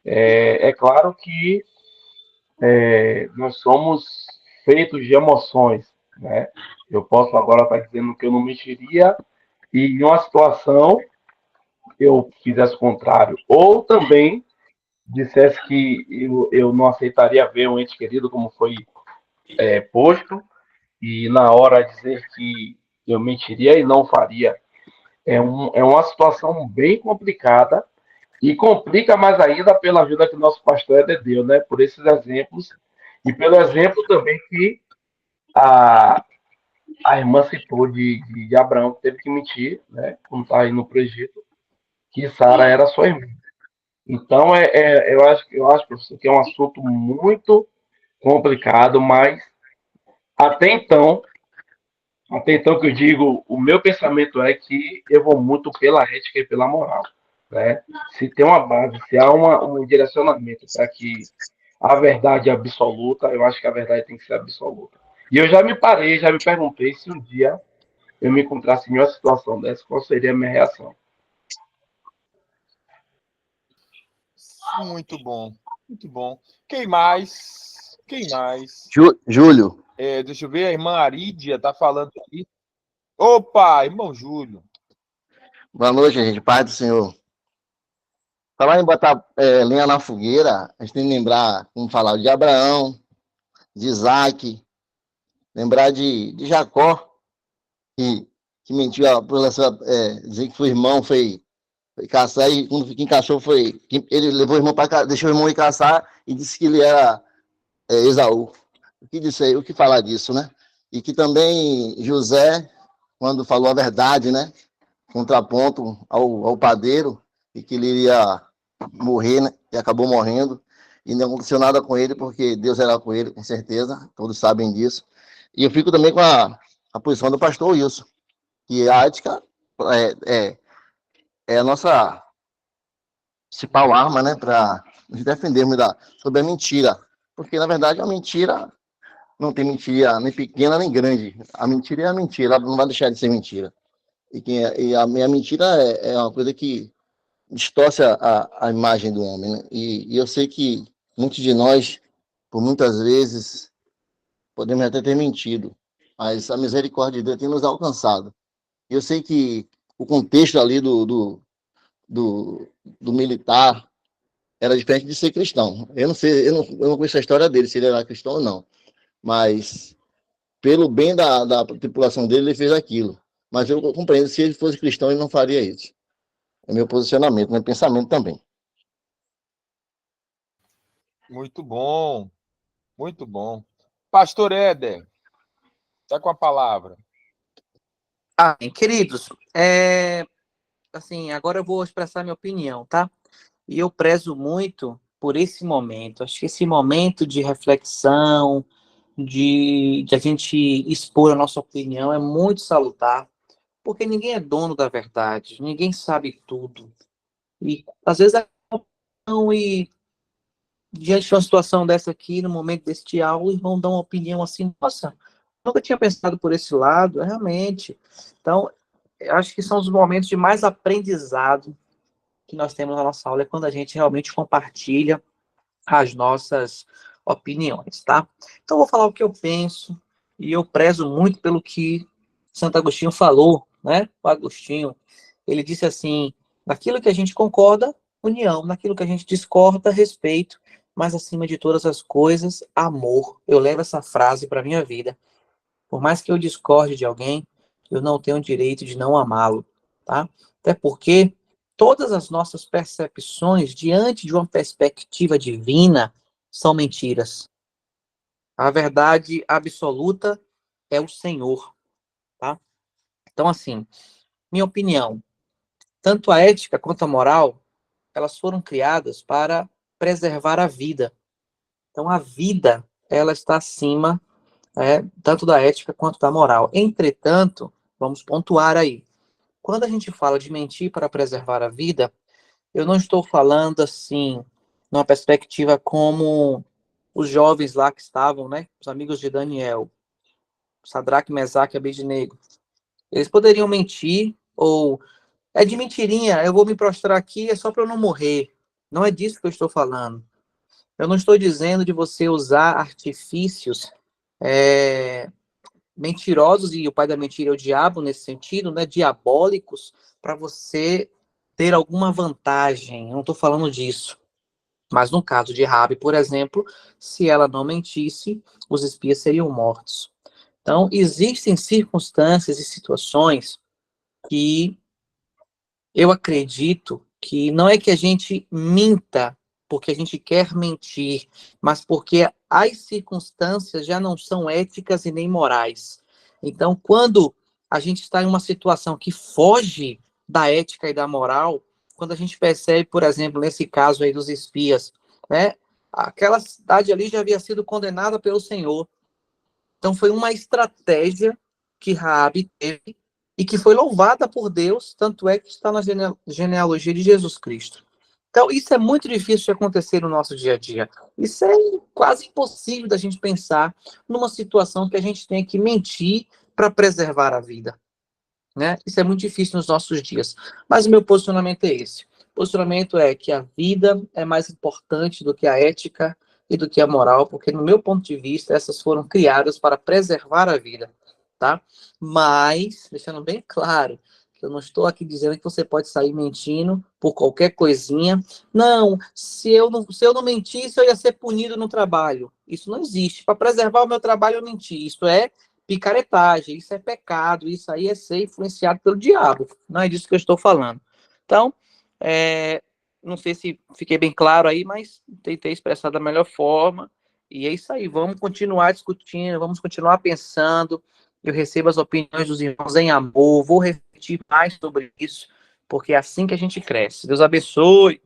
É claro que nós somos feitos de emoções, né? Eu posso agora estar dizendo que eu não mentiria e em uma situação eu fizesse o contrário. Ou também dissesse que eu não aceitaria ver um ente querido como foi posto e na hora dizer que eu mentiria e não faria. É uma situação bem complicada e complica mais ainda pela ajuda que nosso pastor Éder deu, né? Por esses exemplos e pelo exemplo também que a, a irmã citou de Abraão, que teve que mentir, né? Quando estava indo para o Egito, que Sara era sua irmã. Então, eu acho, professor, que é um assunto muito complicado, mas até então, até então que eu digo, o meu pensamento é que eu vou muito pela ética e pela moral, né? Se tem uma base, se há um direcionamento para que a verdade é absoluta, eu acho que a verdade tem que ser absoluta. E eu já me parei, já me perguntei se um dia eu me encontrasse em uma situação dessa, qual seria a minha reação? Muito bom, muito bom. Quem mais? Quem mais? Júlio, Deixa eu ver, a irmã Arídia está falando aqui. Opa, irmão Júlio. boa noite, gente. Paz do Senhor. Falar em botar lenha na fogueira, a gente tem que lembrar, como falar, de Abraão, de Isaac, lembrar de Jacó, que mentiu dizer que foi irmão, foi caçar, e quando encaixou, ele levou o irmão deixou o irmão ir caçar e disse que ele era Esaú. O que falar disso, né? E que também José, quando falou a verdade, né? Contraponto ao padeiro, e que ele iria morrer, né? E acabou morrendo. E não aconteceu nada com ele, porque Deus era com ele, com certeza. Todos sabem disso. E eu fico também com a posição do pastor Wilson, que a ética é a nossa principal arma, né? Para nos defendermos sobre a mentira. Porque, na verdade, a mentira não tem mentira nem pequena nem grande. A mentira é a mentira, ela não vai deixar de ser mentira. E a minha mentira é uma coisa que distorce a imagem do homem, né? E eu sei que muitos de nós, por muitas vezes, podemos até ter mentido, mas a misericórdia de Deus tem nos alcançado. E eu sei que o contexto ali do militar era diferente de ser cristão. Eu não sei, eu não conheço a história dele, se ele era cristão ou não, mas pelo bem da tripulação dele, ele fez aquilo. Mas eu compreendo, se ele fosse cristão, ele não faria isso. É meu posicionamento, meu pensamento também. Muito bom, muito bom. Pastor Éder, está com a palavra. Queridos, assim, agora eu vou expressar minha opinião, tá? E eu prezo muito por esse momento. Acho que esse momento de reflexão, de a gente expor a nossa opinião é muito salutar, porque ninguém é dono da verdade, ninguém sabe tudo. E às vezes e diante de uma situação dessa aqui, no momento deste aula, o irmão dá uma opinião assim, nossa, nunca tinha pensado por esse lado, realmente. Então, eu acho que são os momentos de mais aprendizado que nós temos na nossa aula, é quando a gente realmente compartilha as nossas opiniões, tá? Então, eu vou falar o que eu penso, e eu prezo muito pelo que Santo Agostinho falou, né? O Agostinho, ele disse assim, naquilo que a gente concorda, união, naquilo que a gente discorda, respeito, mas acima de todas as coisas, amor. Eu levo essa frase para minha vida. Por mais que eu discorde de alguém, eu não tenho o direito de não amá-lo, tá? Até porque todas as nossas percepções diante de uma perspectiva divina são mentiras. A verdade absoluta é o Senhor, tá? Então, assim, minha opinião, tanto a ética quanto a moral, elas foram criadas para preservar a vida. Então, a vida, ela está acima, tanto da ética quanto da moral. Entretanto, vamos pontuar aí. Quando a gente fala de mentir para preservar a vida, eu não estou falando assim, numa perspectiva como os jovens lá que estavam, né? Os amigos de Daniel, Sadraque, Mesaque e Abednego. Eles poderiam mentir, ou é de mentirinha, eu vou me prostrar aqui, é só para eu não morrer. Não é disso que eu estou falando. Eu não estou dizendo de você usar artifícios mentirosos, e o pai da mentira é o diabo nesse sentido, né, diabólicos, para você ter alguma vantagem. Eu não estou falando disso. Mas no caso de Raabe, por exemplo, se ela não mentisse, os espias seriam mortos. Então, existem circunstâncias e situações que eu acredito que não é que a gente minta porque a gente quer mentir, mas porque as circunstâncias já não são éticas e nem morais. Então, quando a gente está em uma situação que foge da ética e da moral, quando a gente percebe, por exemplo, nesse caso aí dos espias, né, aquela cidade ali já havia sido condenada pelo Senhor. Então, foi uma estratégia que Raabe teve e que foi louvada por Deus, tanto é que está na genealogia de Jesus Cristo. Então, isso é muito difícil de acontecer no nosso dia a dia. Isso é quase impossível da gente pensar numa situação que a gente tem que mentir para preservar a vida, né? Isso é muito difícil nos nossos dias. Mas o meu posicionamento é esse. O posicionamento é que a vida é mais importante do que a ética e do que a moral, porque, no meu ponto de vista, essas foram criadas para preservar a vida, tá? Mas, deixando bem claro, que eu não estou aqui dizendo que você pode sair mentindo por qualquer coisinha. Não, se eu não mentisse, eu ia ser punido no trabalho. Isso não existe. Para preservar o meu trabalho, eu menti. Isso é picaretagem, isso é pecado, isso aí é ser influenciado pelo diabo. Não é disso que eu estou falando. Então, não sei se fiquei bem claro aí, mas tentei expressar da melhor forma. E é isso aí, vamos continuar discutindo, vamos continuar pensando. Eu recebo as opiniões dos irmãos em amor, vou refletir mais sobre isso, porque é assim que a gente cresce. Deus abençoe.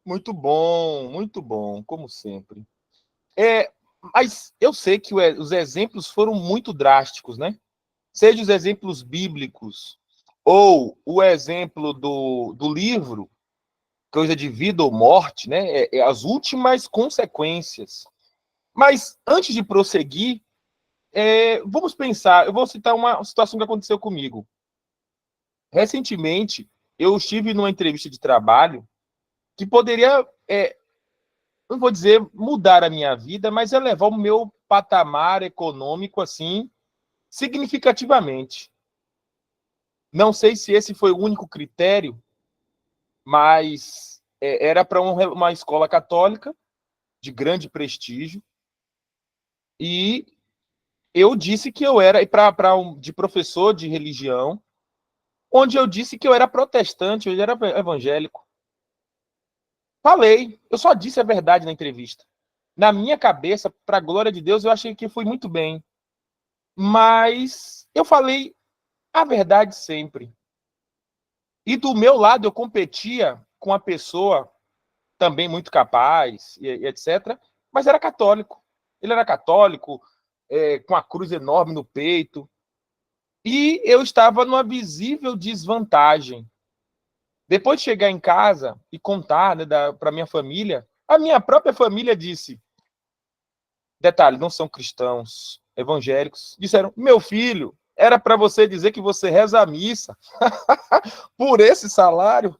Muito bom, como sempre. Mas eu sei que os exemplos foram muito drásticos, né? Seja os exemplos bíblicos ou o exemplo do livro, coisa de vida ou morte, né? As últimas consequências. Mas antes de prosseguir, vamos pensar. Eu vou citar uma situação que aconteceu comigo. Recentemente, eu estive numa entrevista de trabalho que poderia, não vou dizer mudar a minha vida, mas elevar o meu patamar econômico assim significativamente. Não sei se esse foi o único critério, mas era para uma escola católica de grande prestígio, e eu disse que eu era de professor de religião, onde eu disse que eu era protestante, eu era evangélico. Falei, eu só disse a verdade na entrevista. Na minha cabeça, para a glória de Deus, eu achei que fui muito bem. Mas eu falei a verdade sempre. E do meu lado, eu competia com uma pessoa também muito capaz, e etc., mas era católico. Ele era católico, com a cruz enorme no peito. E eu estava numa visível desvantagem. Depois de chegar em casa e contar, né, para minha família, a minha própria família disse, detalhe, não são cristãos, evangélicos, disseram, meu filho, era para você dizer que você reza a missa por esse salário?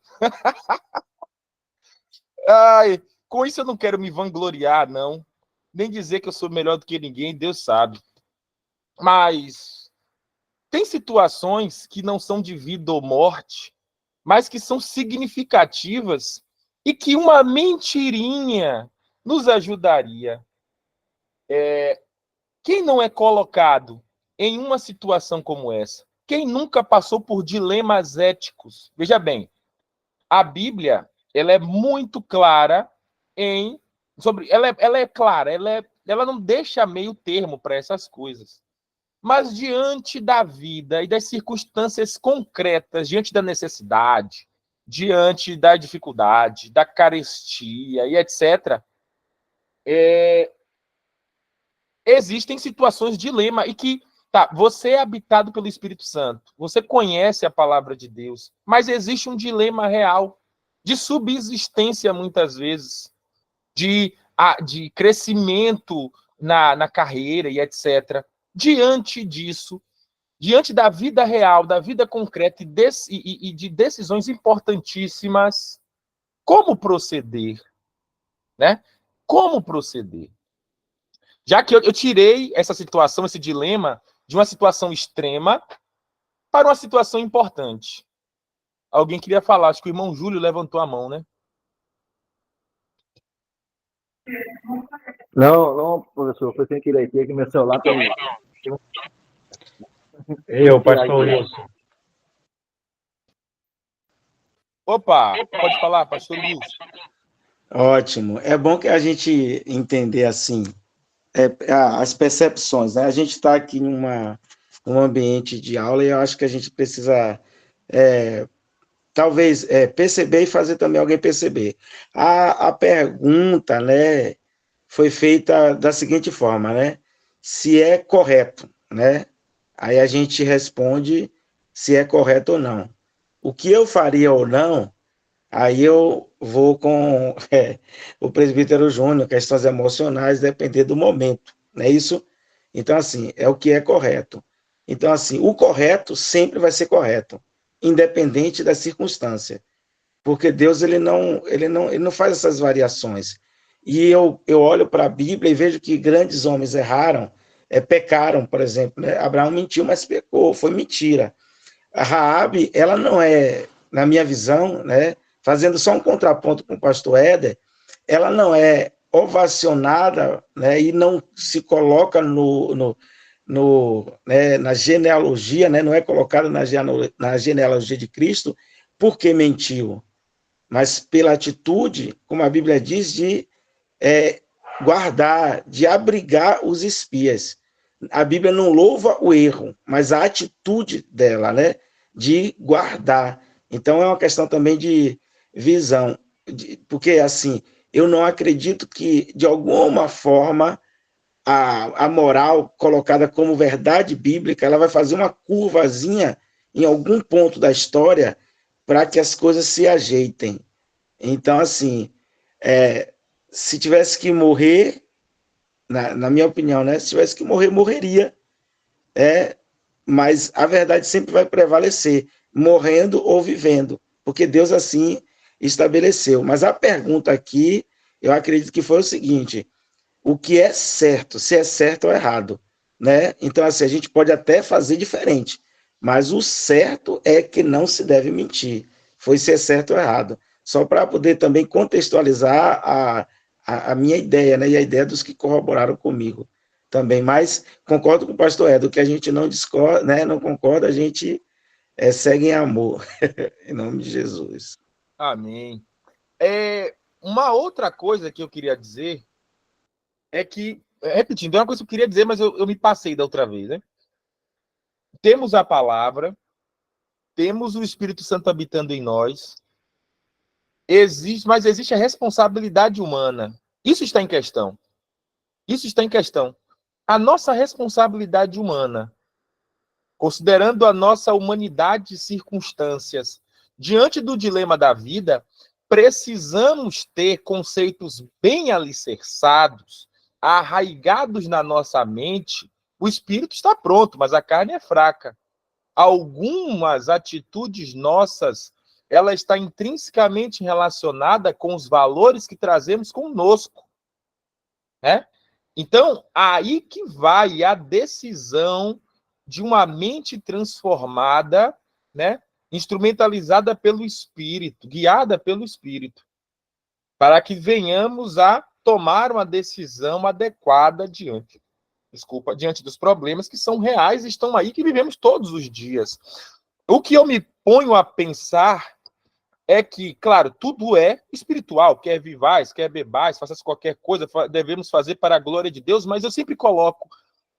Ai, com isso eu não quero me vangloriar, não. Nem dizer que eu sou melhor do que ninguém, Deus sabe. Mas tem situações que não são de vida ou morte, mas que são significativas e que uma mentirinha nos ajudaria. Quem não é colocado em uma situação como essa? Quem nunca passou por dilemas éticos? Veja bem, a Bíblia ela é muito clara ela é clara, ela não deixa meio termo para essas coisas. Mas diante da vida e das circunstâncias concretas, diante da necessidade, diante da dificuldade, da carestia e etc., existem situações de dilema e que, você é habitado pelo Espírito Santo, você conhece a palavra de Deus, mas existe um dilema real de subsistência, muitas vezes, de crescimento na carreira e etc. Diante disso, diante da vida real, da vida concreta e de decisões importantíssimas, como proceder? né? Como proceder? Já que eu tirei essa situação, esse dilema, de uma situação extrema para uma situação importante. Alguém queria falar, acho que o irmão Júlio levantou a mão, né? Não, professor, foi sem querer aqui, que meu celular tá... Eu, pastor Wilson. Opa, pode falar, pastor Wilson. Ótimo. É bom que a gente entender assim as percepções, né? A gente está aqui em um ambiente de aula e eu acho que a gente precisa talvez perceber e fazer também alguém perceber. A pergunta, né, foi feita da seguinte forma, né? Se é correto, né? Aí a gente responde se é correto ou não. O que eu faria ou não, aí eu vou com o presbítero Júnior, questões emocionais, depender do momento, não é isso? Então, assim, é o que é correto. Então, assim, o correto sempre vai ser correto, independente da circunstância, porque Deus ele não faz essas variações. E eu olho para a Bíblia e vejo que grandes homens erraram, pecaram, por exemplo, né? Abraão mentiu, mas pecou, foi mentira. A Raabe, ela não é, na minha visão, né, fazendo só um contraponto com o pastor Éder, ela não é ovacionada, né, e não se coloca na genealogia, né, não é colocada na genealogia de Cristo porque mentiu, mas pela atitude, como a Bíblia diz, de guardar, de abrigar os espias. A Bíblia não louva o erro, mas a atitude dela, né, de guardar. Então, é uma questão também de visão, porque, assim, eu não acredito que, de alguma forma, a moral colocada como verdade bíblica, ela vai fazer uma curvazinha em algum ponto da história para que as coisas se ajeitem. Então, assim, se tivesse que morrer, na minha opinião, né? Se tivesse que morrer, morreria. Mas a verdade sempre vai prevalecer, morrendo ou vivendo, porque Deus assim estabeleceu. Mas a pergunta aqui, eu acredito que foi o seguinte: o que é certo, se é certo ou errado, né? Então, assim, a gente pode até fazer diferente, mas o certo é que não se deve mentir. Foi se é certo ou errado. Só para poder também contextualizar a minha ideia, né? E a ideia dos que corroboraram comigo também. Mas concordo com o pastor Edo, que a gente não discorda, né? Não concorda, a gente segue em amor. Em nome de Jesus. Amém. Uma outra coisa que eu queria dizer é que, repetindo, é uma coisa que eu queria dizer, mas eu me passei da outra vez, né? Temos a palavra, temos o Espírito Santo habitando em nós, mas existe a responsabilidade humana. Isso está em questão. Isso está em questão. A nossa responsabilidade humana, considerando a nossa humanidade e circunstâncias, diante do dilema da vida, precisamos ter conceitos bem alicerçados, arraigados na nossa mente. O espírito está pronto, mas a carne é fraca. Algumas atitudes nossas, ela está intrinsecamente relacionada com os valores que trazemos conosco, né? Então, aí que vai a decisão de uma mente transformada, né? Instrumentalizada pelo Espírito, guiada pelo Espírito, para que venhamos a tomar uma decisão adequada diante dos problemas que são reais e estão aí, que vivemos todos os dias. O que eu me ponho a pensar é que, claro, tudo é espiritual, quer vivais, quer bebais, faças qualquer coisa, devemos fazer para a glória de Deus, mas eu sempre coloco,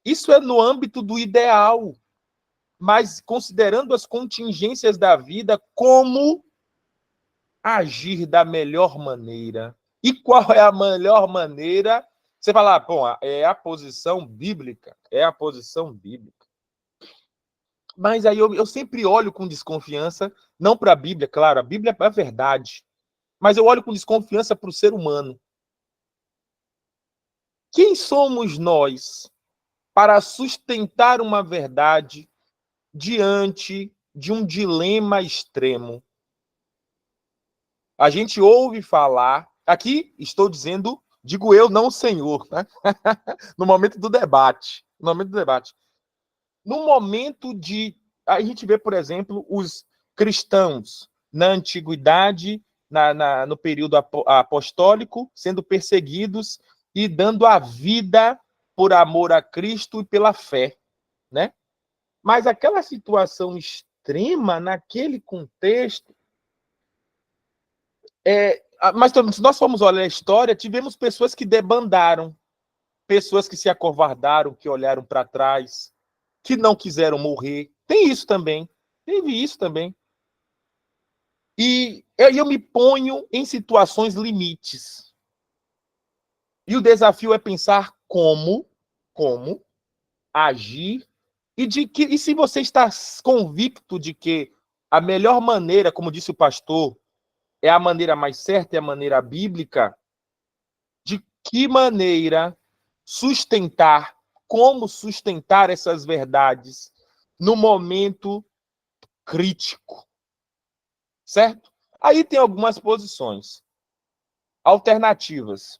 isso é no âmbito do ideal, mas considerando as contingências da vida, como agir da melhor maneira. E qual é a melhor maneira? Você fala, bom, é a posição bíblica, é a posição bíblica. Mas aí eu sempre olho com desconfiança, não para a Bíblia, claro, a Bíblia é a verdade, mas eu olho com desconfiança para o ser humano. Quem somos nós para sustentar uma verdade diante de um dilema extremo? A gente ouve falar, Aqui estou dizendo, digo eu, não o Senhor, né? No momento do debate. No momento do debate. No momento de... A gente vê, por exemplo, os cristãos na antiguidade, no período apostólico, sendo perseguidos e dando a vida por amor a Cristo e pela fé, né? Mas aquela situação extrema, naquele contexto, mas se nós formos olhar a história, tivemos pessoas que debandaram, pessoas que se acovardaram, que olharam para trás, que não quiseram morrer. Tem isso também. Teve isso também. E eu me ponho em situações limites. E o desafio é pensar como agir e se você está convicto de que a melhor maneira, como disse o pastor, é a maneira mais certa, é a maneira bíblica, de que maneira sustentar, como sustentar essas verdades no momento crítico, certo? Aí tem algumas posições alternativas,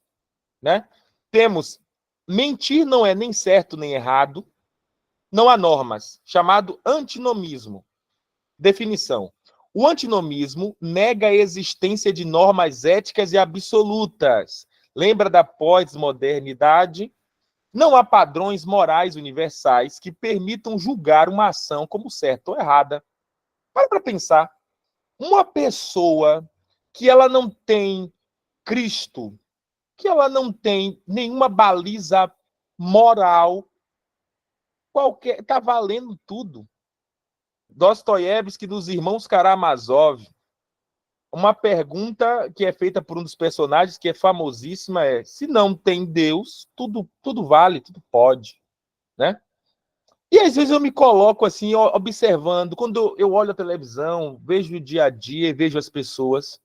né? Temos mentir não é nem certo nem errado, não há normas, chamado antinomismo. Definição: o antinomismo nega a existência de normas éticas e absolutas. Lembra da pós-modernidade? Não há padrões morais universais que permitam julgar uma ação como certa ou errada. Para pensar. Uma pessoa que ela não tem Cristo, que ela não tem nenhuma baliza moral, qualquer, está valendo tudo. Dostoiévski, dos Irmãos Karamazov, uma pergunta que é feita por um dos personagens, que é famosíssima, é: se não tem Deus, tudo vale, tudo pode, né? E às vezes eu me coloco assim, observando, quando eu olho a televisão, vejo o dia a dia, vejo as pessoas,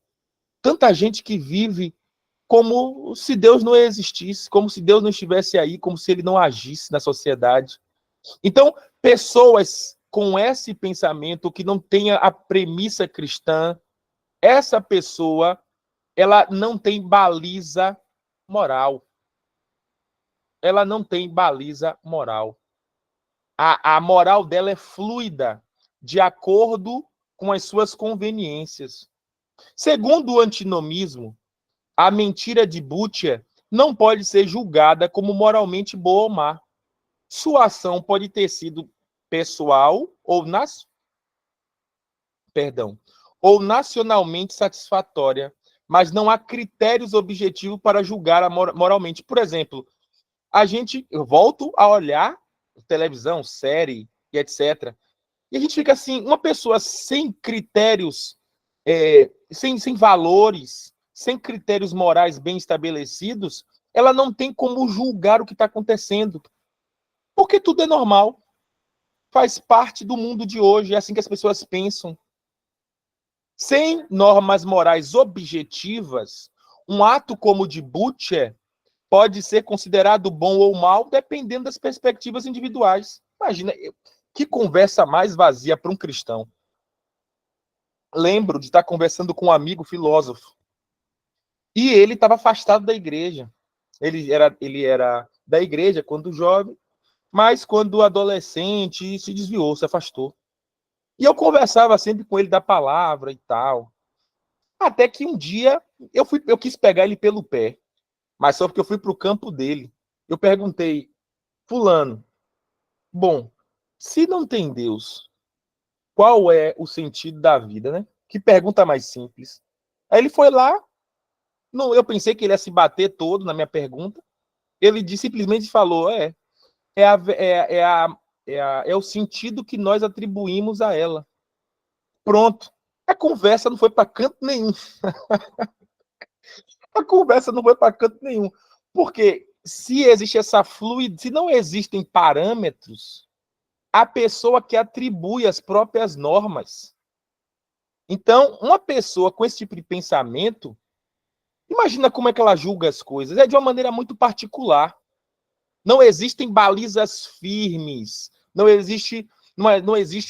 tanta gente que vive como se Deus não existisse, como se Deus não estivesse aí, como se ele não agisse na sociedade. Então, pessoas com esse pensamento que não tenha a premissa cristã, essa pessoa, ela não tem baliza moral. Ela não tem baliza moral. A moral dela é fluida, de acordo com as suas conveniências. Segundo o antinomismo, a mentira de Butcher não pode ser julgada como moralmente boa ou má. Sua ação pode ter sido pessoal ou nacionalmente satisfatória, mas não há critérios objetivos para julgar moralmente. Por exemplo, eu volto a olhar televisão, série e etc. E a gente fica assim, uma pessoa sem critérios, sem valores, sem critérios morais bem estabelecidos, ela não tem como julgar o que está acontecendo. Porque tudo é normal. Faz parte do mundo de hoje, é assim que as pessoas pensam. Sem normas morais objetivas, um ato como o de Butcher pode ser considerado bom ou mal, dependendo das perspectivas individuais. Imagina, que conversa mais vazia para um cristão. Lembro de estar conversando com um amigo filósofo. E ele estava afastado da igreja. Ele era da igreja quando jovem, mas quando adolescente se desviou, se afastou. E eu conversava sempre com ele da palavra e tal. Até que um dia eu quis pegar ele pelo pé, mas só porque eu fui para o campo dele. Eu perguntei: fulano, bom, se não tem Deus, qual é o sentido da vida, né? Que pergunta mais simples. Aí ele foi lá, eu pensei que ele ia se bater todo na minha pergunta. Ele simplesmente falou: é o sentido que nós atribuímos a ela. Pronto. A conversa não foi para canto nenhum. A conversa não foi para canto nenhum. Porque se existe essa fluidez, se não existem parâmetros, a pessoa que atribui as próprias normas. Então, uma pessoa com esse tipo de pensamento, imagina como é que ela julga as coisas. É de uma maneira muito particular. Não existem balizas firmes. Não existe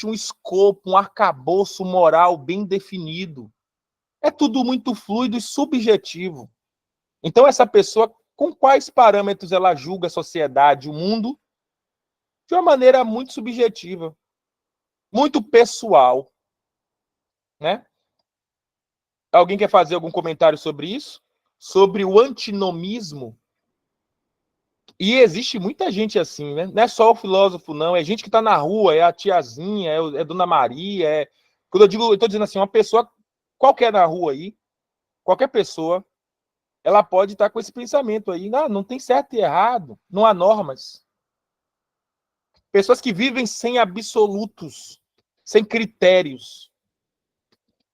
um escopo, um arcabouço moral bem definido. É tudo muito fluido e subjetivo. Então, essa pessoa, com quais parâmetros ela julga a sociedade, o mundo? De uma maneira muito subjetiva, muito pessoal, né? Alguém quer fazer algum comentário sobre isso? Sobre o antinomismo? E existe muita gente assim, né? Não é só o filósofo, não. É gente que está na rua, é a tiazinha, é Dona Maria. Quando eu digo, eu estou dizendo assim, uma pessoa qualquer na rua aí, qualquer pessoa, ela pode estar com esse pensamento aí. Não tem certo e errado, não há normas. Pessoas que vivem sem absolutos, sem critérios,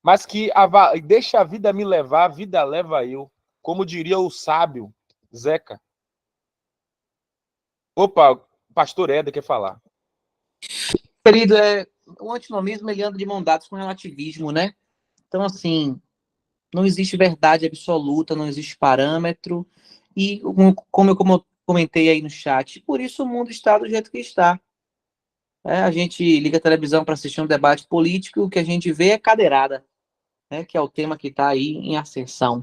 mas que deixa a vida me levar, a vida leva eu. Como diria o sábio Zeca. Opa, pastor Éder quer falar. Querido, o antinomismo ele anda de mão dadas com o relativismo, né? Então, assim, não existe verdade absoluta, não existe parâmetro, e como eu comentei aí no chat, por isso o mundo está do jeito que está. A gente liga a televisão para assistir um debate político, o que a gente vê é cadeirada, né? Que é o tema que está aí em ascensão.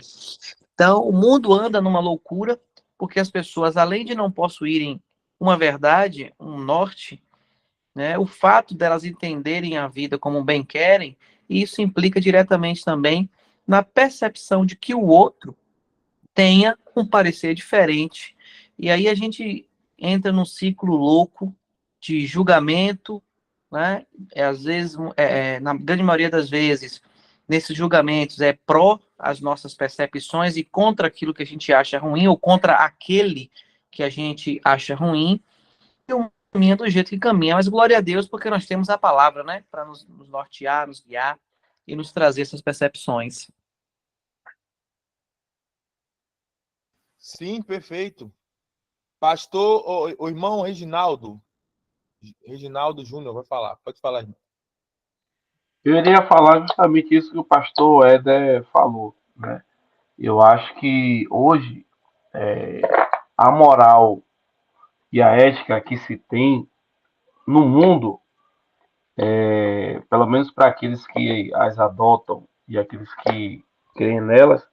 Então, o mundo anda numa loucura, porque as pessoas, além de não possuírem uma verdade, um norte, né, o fato delas entenderem a vida como bem querem, isso implica diretamente também na percepção de que o outro tenha um parecer diferente. E aí a gente entra num ciclo louco de julgamento, né? Às vezes, na grande maioria das vezes, nesses julgamentos é pró as nossas percepções e contra aquilo que a gente acha ruim ou contra aquele que a gente acha ruim. E o caminho é do jeito que caminha, mas glória a Deus porque nós temos a palavra, né? Para nos nortear, nos guiar e nos trazer essas percepções. Sim, perfeito. Pastor, o irmão Reginaldo Júnior vai falar. Pode falar, irmão. Eu iria falar justamente isso que o pastor Éder falou, né? Eu acho que hoje a moral e a ética que se tem no mundo, pelo menos para aqueles que as adotam e aqueles que creem nelas,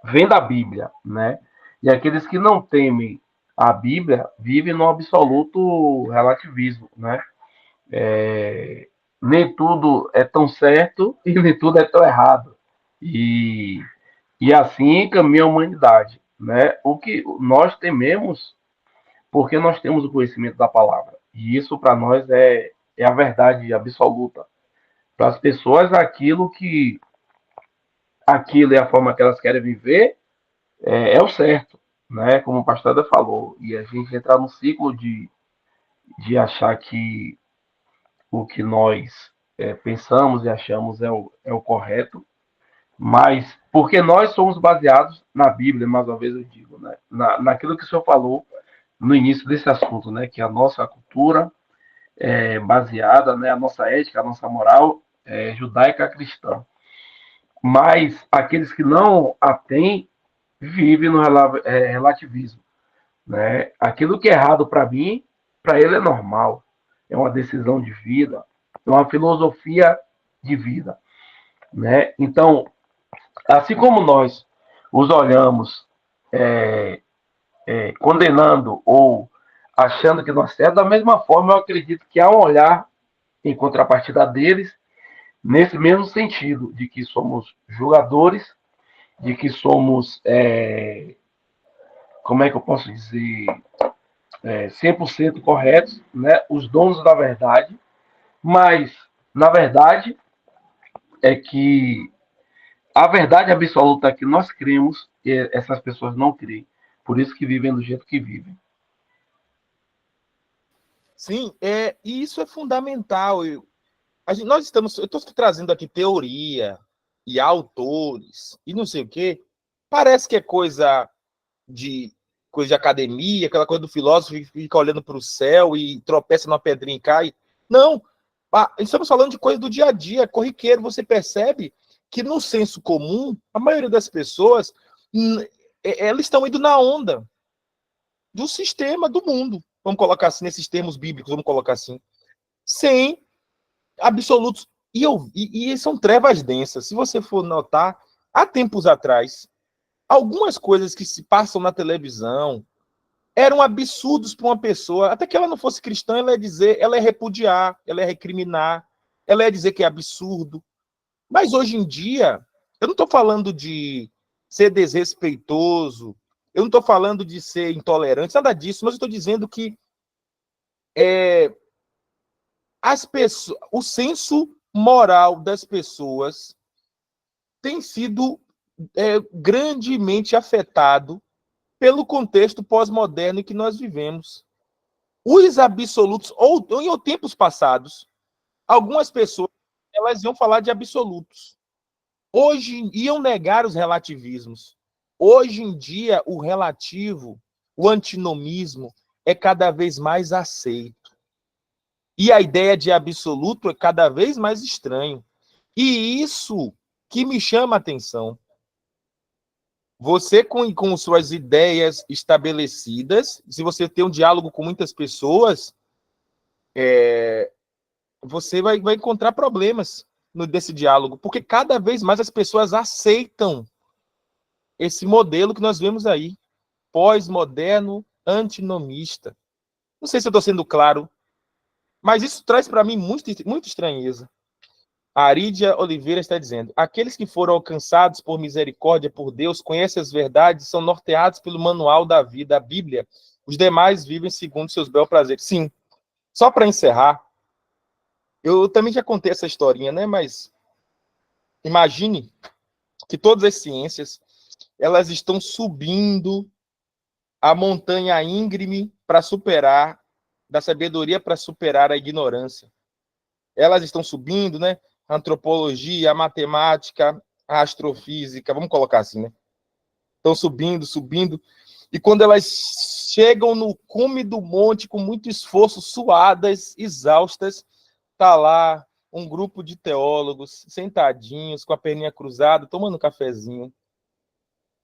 vem da Bíblia, né? E aqueles que não temem a Bíblia vivem no absoluto relativismo, né? Nem tudo é tão certo e nem tudo é tão errado. E assim caminha a humanidade, né? O que nós tememos, porque nós temos o conhecimento da palavra. E isso para nós é a verdade absoluta. Para as pessoas, aquilo é a forma que elas querem viver, é o certo, né? Como o pastor Eda falou. E a gente entrar no ciclo de achar que o que nós pensamos e achamos é o correto, mas porque nós somos baseados na Bíblia, mais uma vez eu digo, né? Naquilo que o senhor falou no início desse assunto, né? Que a nossa cultura é baseada, né? A nossa ética, a nossa moral é judaica cristã. Mas aqueles que não a têm vivem no relativismo, né? Aquilo que é errado para mim, para ele é normal. É uma decisão de vida, é uma filosofia de vida, né? Então, assim como nós os olhamos condenando ou achando que nós é da mesma forma, eu acredito que há um olhar em contrapartida deles nesse mesmo sentido, de que somos julgadores, de que somos, como é que eu posso dizer, 100% corretos, né? Os donos da verdade, mas, na verdade, é que a verdade absoluta que nós cremos, essas pessoas não creem. Por isso que vivem do jeito que vivem. Sim, e isso é fundamental. Eu estou trazendo aqui teoria e autores e não sei o quê. Parece que é coisa de academia, aquela coisa do filósofo que fica olhando para o céu e tropeça numa pedrinha e cai. Não, estamos falando de coisa do dia a dia, corriqueiro. Você percebe que no senso comum, a maioria das pessoas, elas estão indo na onda do sistema do mundo. Vamos colocar assim, nesses termos bíblicos, vamos colocar assim. Sem absolutos. E são trevas densas. Se você for notar, há tempos atrás, Algumas coisas que se passam na televisão eram absurdos para uma pessoa, até que ela não fosse cristã, ela ia dizer, ela ia repudiar, ela ia recriminar, ela ia dizer que é absurdo. Mas hoje em dia, eu não estou falando de ser desrespeitoso, eu não estou falando de ser intolerante, nada disso, mas eu estou dizendo que as pessoas, o senso moral das pessoas tem sido grandemente afetado pelo contexto pós-moderno em que nós vivemos. Os absolutos, ou em tempos passados, algumas pessoas elas iam falar de absolutos. Hoje iam negar os relativismos. Hoje em dia, o relativo, o antinomismo, é cada vez mais aceito. E a ideia de absoluto é cada vez mais estranho. E isso que me chama a atenção. Você, com suas ideias estabelecidas, se você tem um diálogo com muitas pessoas, você vai encontrar problemas desse diálogo, porque cada vez mais as pessoas aceitam esse modelo que nós vemos aí, pós-moderno, antinomista. Não sei se eu estou sendo claro, mas isso traz para mim muita estranheza. A Arídia Oliveira está dizendo: aqueles que foram alcançados por misericórdia por Deus conhecem as verdades, são norteados pelo manual da vida, a Bíblia. Os demais vivem segundo seus belos prazeres. Sim. Só para encerrar, eu também já contei essa historinha, né? Mas imagine que todas as ciências elas estão subindo a montanha íngreme para superar, da sabedoria para superar a ignorância. Elas estão subindo, né? A antropologia, a matemática, a astrofísica, vamos colocar assim, né? Estão subindo, subindo. E quando elas chegam no cume do monte, com muito esforço, suadas, exaustas, tá lá um grupo de teólogos sentadinhos, com a perninha cruzada, tomando um cafezinho.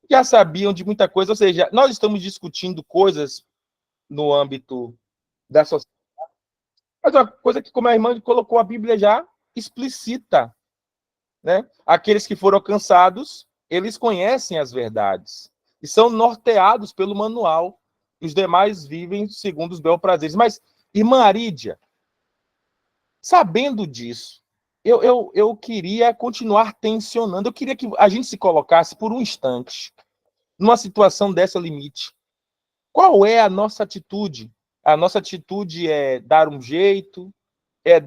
Já sabiam de muita coisa, ou seja, nós estamos discutindo coisas no âmbito da sociedade, mas uma coisa que, como a irmã colocou, a Bíblia já explicita, né? Aqueles que foram alcançados, eles conhecem as verdades e são norteados pelo manual, e os demais vivem segundo os belos prazeres. Mas, irmã Arídia, sabendo disso, eu queria continuar tensionando, eu queria que a gente se colocasse por um instante numa situação dessa limite. Qual é a nossa atitude? A nossa atitude é dar um jeito, é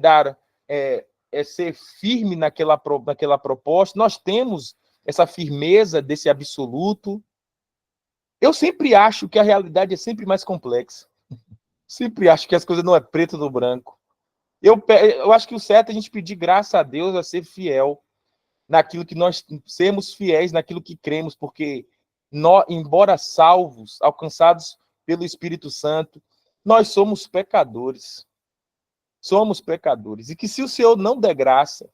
ser firme naquela proposta. Nós temos essa firmeza desse absoluto. Eu sempre acho que a realidade é sempre mais complexa. Sempre acho que as coisas não é preto no branco. Eu acho que o certo é a gente pedir graça a Deus a ser fiel naquilo que nós sermos fiéis naquilo que cremos, porque nós, embora salvos, alcançados pelo Espírito Santo, nós somos pecadores. Somos pecadores. E que se o Senhor não der graça,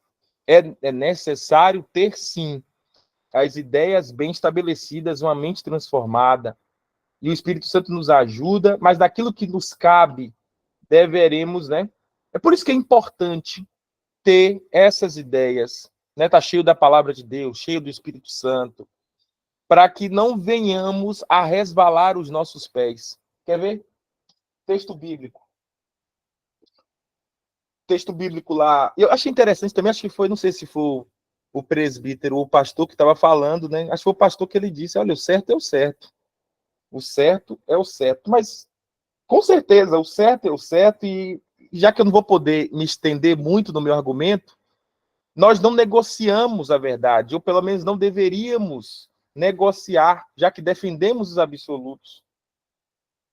é necessário ter, sim, as ideias bem estabelecidas, uma mente transformada, e o Espírito Santo nos ajuda, mas daquilo que nos cabe, deveremos, né? É por isso que é importante ter essas ideias, né? Tá cheio da palavra de Deus, cheio do Espírito Santo, para que não venhamos a resvalar os nossos pés. Quer ver? Texto bíblico. Texto bíblico lá. Eu achei interessante também, acho que foi, não sei se foi o presbítero ou o pastor que estava falando, né? Acho que foi o pastor que ele disse: olha, o certo é o certo. O certo é o certo. Mas, com certeza, o certo é o certo, e já que eu não vou poder me estender muito no meu argumento, nós não negociamos a verdade, ou pelo menos não deveríamos negociar, já que defendemos os absolutos.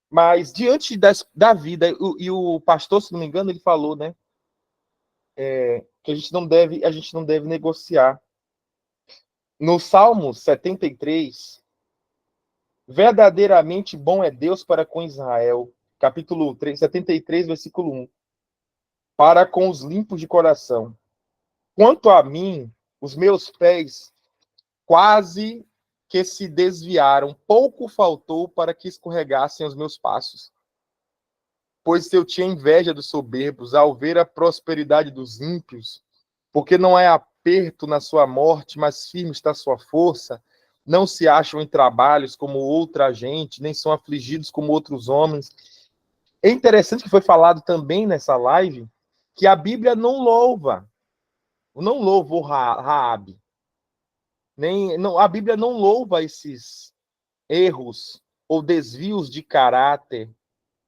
Mas diante da vida, e o pastor, se não me engano, ele falou, né, que a gente não deve negociar. No Salmo 73, verdadeiramente bom é Deus para com Israel, capítulo 3, 73, versículo 1, para com os limpos de coração. Quanto a mim, os meus pés quase que se desviaram, pouco faltou para que escorregassem os meus passos. Pois eu tinha inveja dos soberbos ao ver a prosperidade dos ímpios, porque não é aperto na sua morte, mas firme está a sua força. não se acham em trabalhos como outra gente, nem são afligidos como outros homens. É interessante que foi falado também nessa live que a Bíblia não louva o Raabe. A Bíblia não louva esses erros ou desvios de caráter.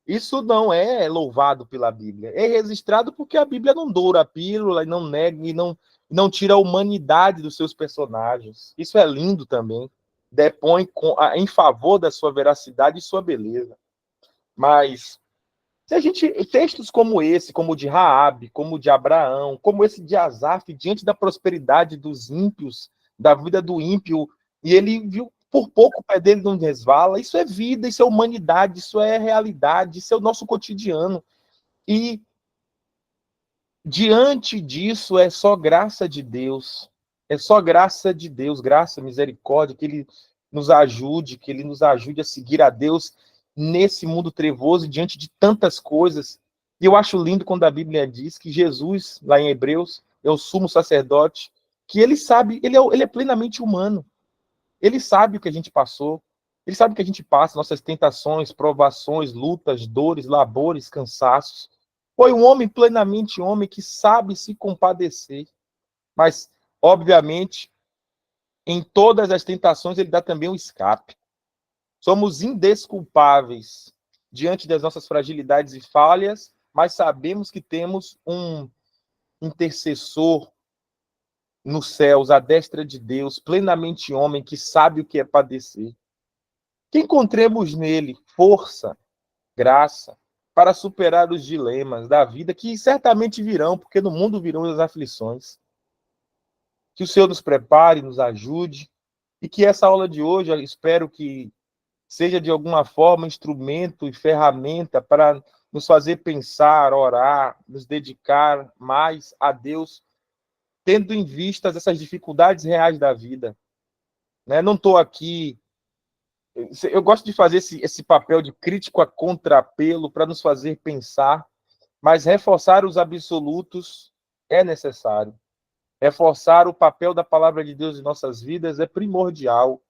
Isso não é louvado pela Bíblia. É registrado porque a Bíblia não doura a pílula e não nega e não tira a humanidade dos seus personagens. Isso é lindo também. Depõe em favor da sua veracidade e sua beleza. Mas se a gente textos como esse, como o de Raabe, como o de Abraão, como esse de Asaf, diante da prosperidade dos ímpios, da vida do ímpio, e ele viu por pouco o pé dele não resvala, isso é vida, isso é humanidade, isso é realidade, isso é o nosso cotidiano. E diante disso é só graça de Deus. É só graça de Deus, graça, misericórdia, que ele nos ajude a seguir a Deus nesse mundo trevoso, diante de tantas coisas. E eu acho lindo quando a Bíblia diz que Jesus, lá em Hebreus, é o sumo sacerdote, que ele sabe, ele é plenamente humano. Ele sabe o que a gente passou, ele sabe o que a gente passa, nossas tentações, provações, lutas, dores, labores, cansaços. Foi um homem plenamente homem que sabe se compadecer. Mas, obviamente, em todas as tentações, ele dá também um escape. Somos indesculpáveis diante das nossas fragilidades e falhas, mas sabemos que temos um intercessor nos céus, à destra de Deus, plenamente homem, que sabe o que é padecer. Que encontremos nele força, graça, para superar os dilemas da vida, que certamente virão, porque no mundo virão as aflições. Que o Senhor nos prepare, nos ajude, e que essa aula de hoje, eu espero que seja de alguma forma instrumento e ferramenta para nos fazer pensar, orar, nos dedicar mais a Deus, tendo em vista essas dificuldades reais da vida. Né? Não estou aqui. Eu gosto de fazer esse papel de crítico a contrapelo para nos fazer pensar, mas reforçar os absolutos é necessário. Reforçar o papel da palavra de Deus em nossas vidas é primordial.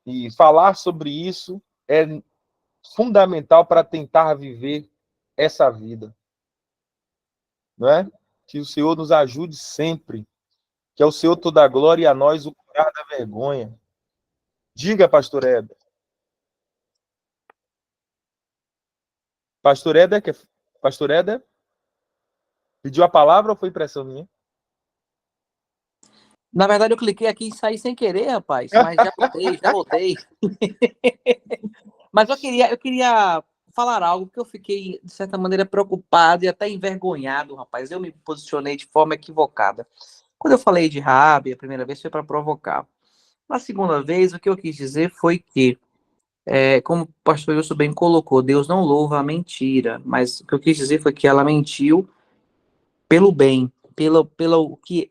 E falar sobre isso é fundamental para tentar viver essa vida. Não é? Que o Senhor nos ajude sempre. Que é o Senhor toda a glória e a nós o curar da vergonha. Diga, pastor Éder. Pastor Éder? Pediu a palavra ou foi impressão minha? Na verdade, eu cliquei aqui e saí sem querer, rapaz. Mas já voltei. Mas eu queria falar algo, porque eu fiquei, de certa maneira, preocupado e até envergonhado, rapaz. Eu me posicionei de forma equivocada. Quando eu falei de Raabe, a primeira vez foi para provocar. Na segunda vez, o que eu quis dizer foi que, como o pastor Wilson bem colocou, Deus não louva a mentira, mas o que eu quis dizer foi que ela mentiu pelo bem, pelo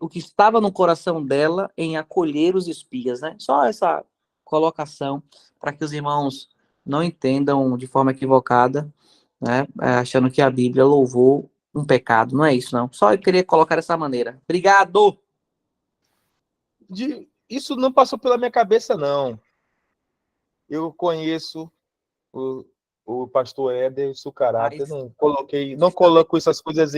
o que estava no coração dela em acolher os espias, né? Só essa colocação para que os irmãos não entendam de forma equivocada, né? Achando que a Bíblia louvou um pecado. Não é isso, não. Só eu queria colocar dessa maneira. Obrigado! Isso não passou pela minha cabeça, não. Eu conheço o pastor Éder, o seu caráter. Não coloco essas coisas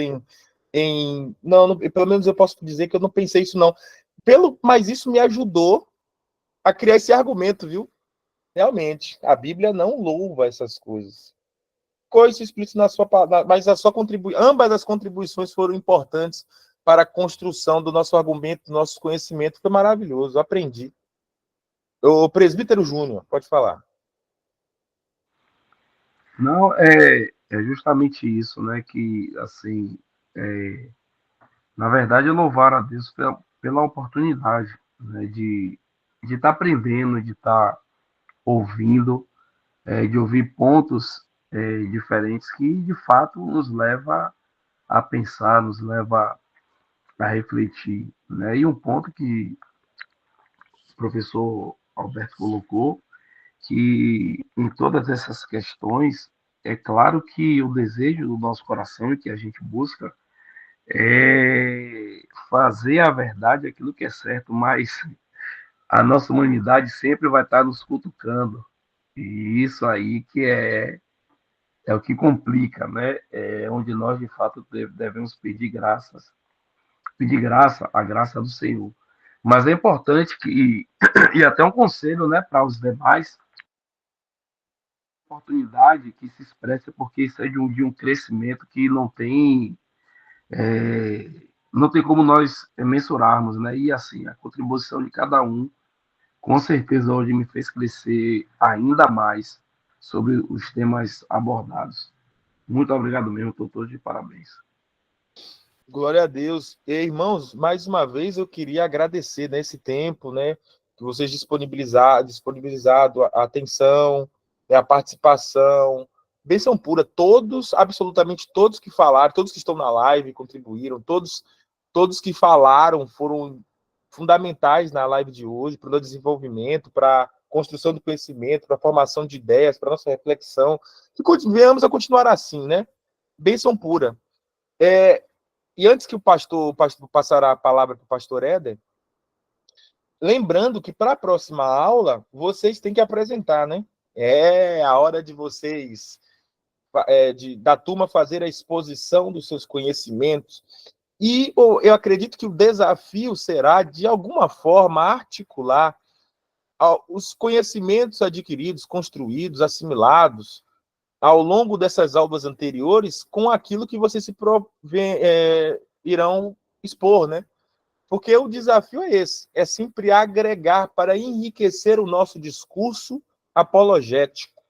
não, pelo menos eu posso dizer que eu não pensei isso, não. Mas isso me ajudou a criar esse argumento, viu? Realmente, a Bíblia não louva essas coisas. Coisa explícita na sua palavra, mas ambas as contribuições foram importantes para a construção do nosso argumento, do nosso conhecimento. Foi maravilhoso, eu aprendi. O presbítero Júnior, pode falar. Não, é justamente isso, né? Que, assim, na verdade, eu louvar a Deus pela oportunidade, né, de estar aprendendo, de estar ouvindo, de ouvir pontos diferentes que, de fato, nos leva a pensar, nos leva a refletir, né? E um ponto que o professor Alberto colocou, que em todas essas questões, é claro que o desejo do nosso coração e que a gente busca é fazer a verdade aquilo que é certo, mas a nossa humanidade sempre vai estar nos cutucando. E isso aí que é o que complica, né? É onde nós, de fato, devemos pedir graça, a graça do Senhor. Mas é importante que, e até um conselho, né, para os demais, oportunidade que se expressa, porque isso é de um crescimento que é, não tem como nós mensurarmos, né? E assim, a contribuição de cada um, com certeza, hoje me fez crescer ainda mais sobre os temas abordados. Muito obrigado mesmo, estou todos de parabéns. Glória a Deus. E, irmãos, mais uma vez eu queria agradecer nesse tempo, né, que vocês disponibilizado a atenção, né, a participação. Bênção pura, todos, absolutamente todos que falaram, todos que estão na live contribuíram, todos que falaram foram fundamentais na live de hoje para o desenvolvimento, para a construção do conhecimento, para a formação de ideias, para a nossa reflexão. Que venhamos a continuar assim, né? Bênção pura. E antes que o pastor passar a palavra para o pastor Éder, lembrando que para a próxima aula, vocês têm que apresentar, né? É a hora de vocês, da turma, fazer a exposição dos seus conhecimentos. E eu acredito que o desafio será, de alguma forma, articular os conhecimentos adquiridos, construídos, assimilados, ao longo dessas aulas anteriores, com aquilo que vocês irão expor, né? Porque o desafio é esse, é sempre agregar para enriquecer o nosso discurso apologético.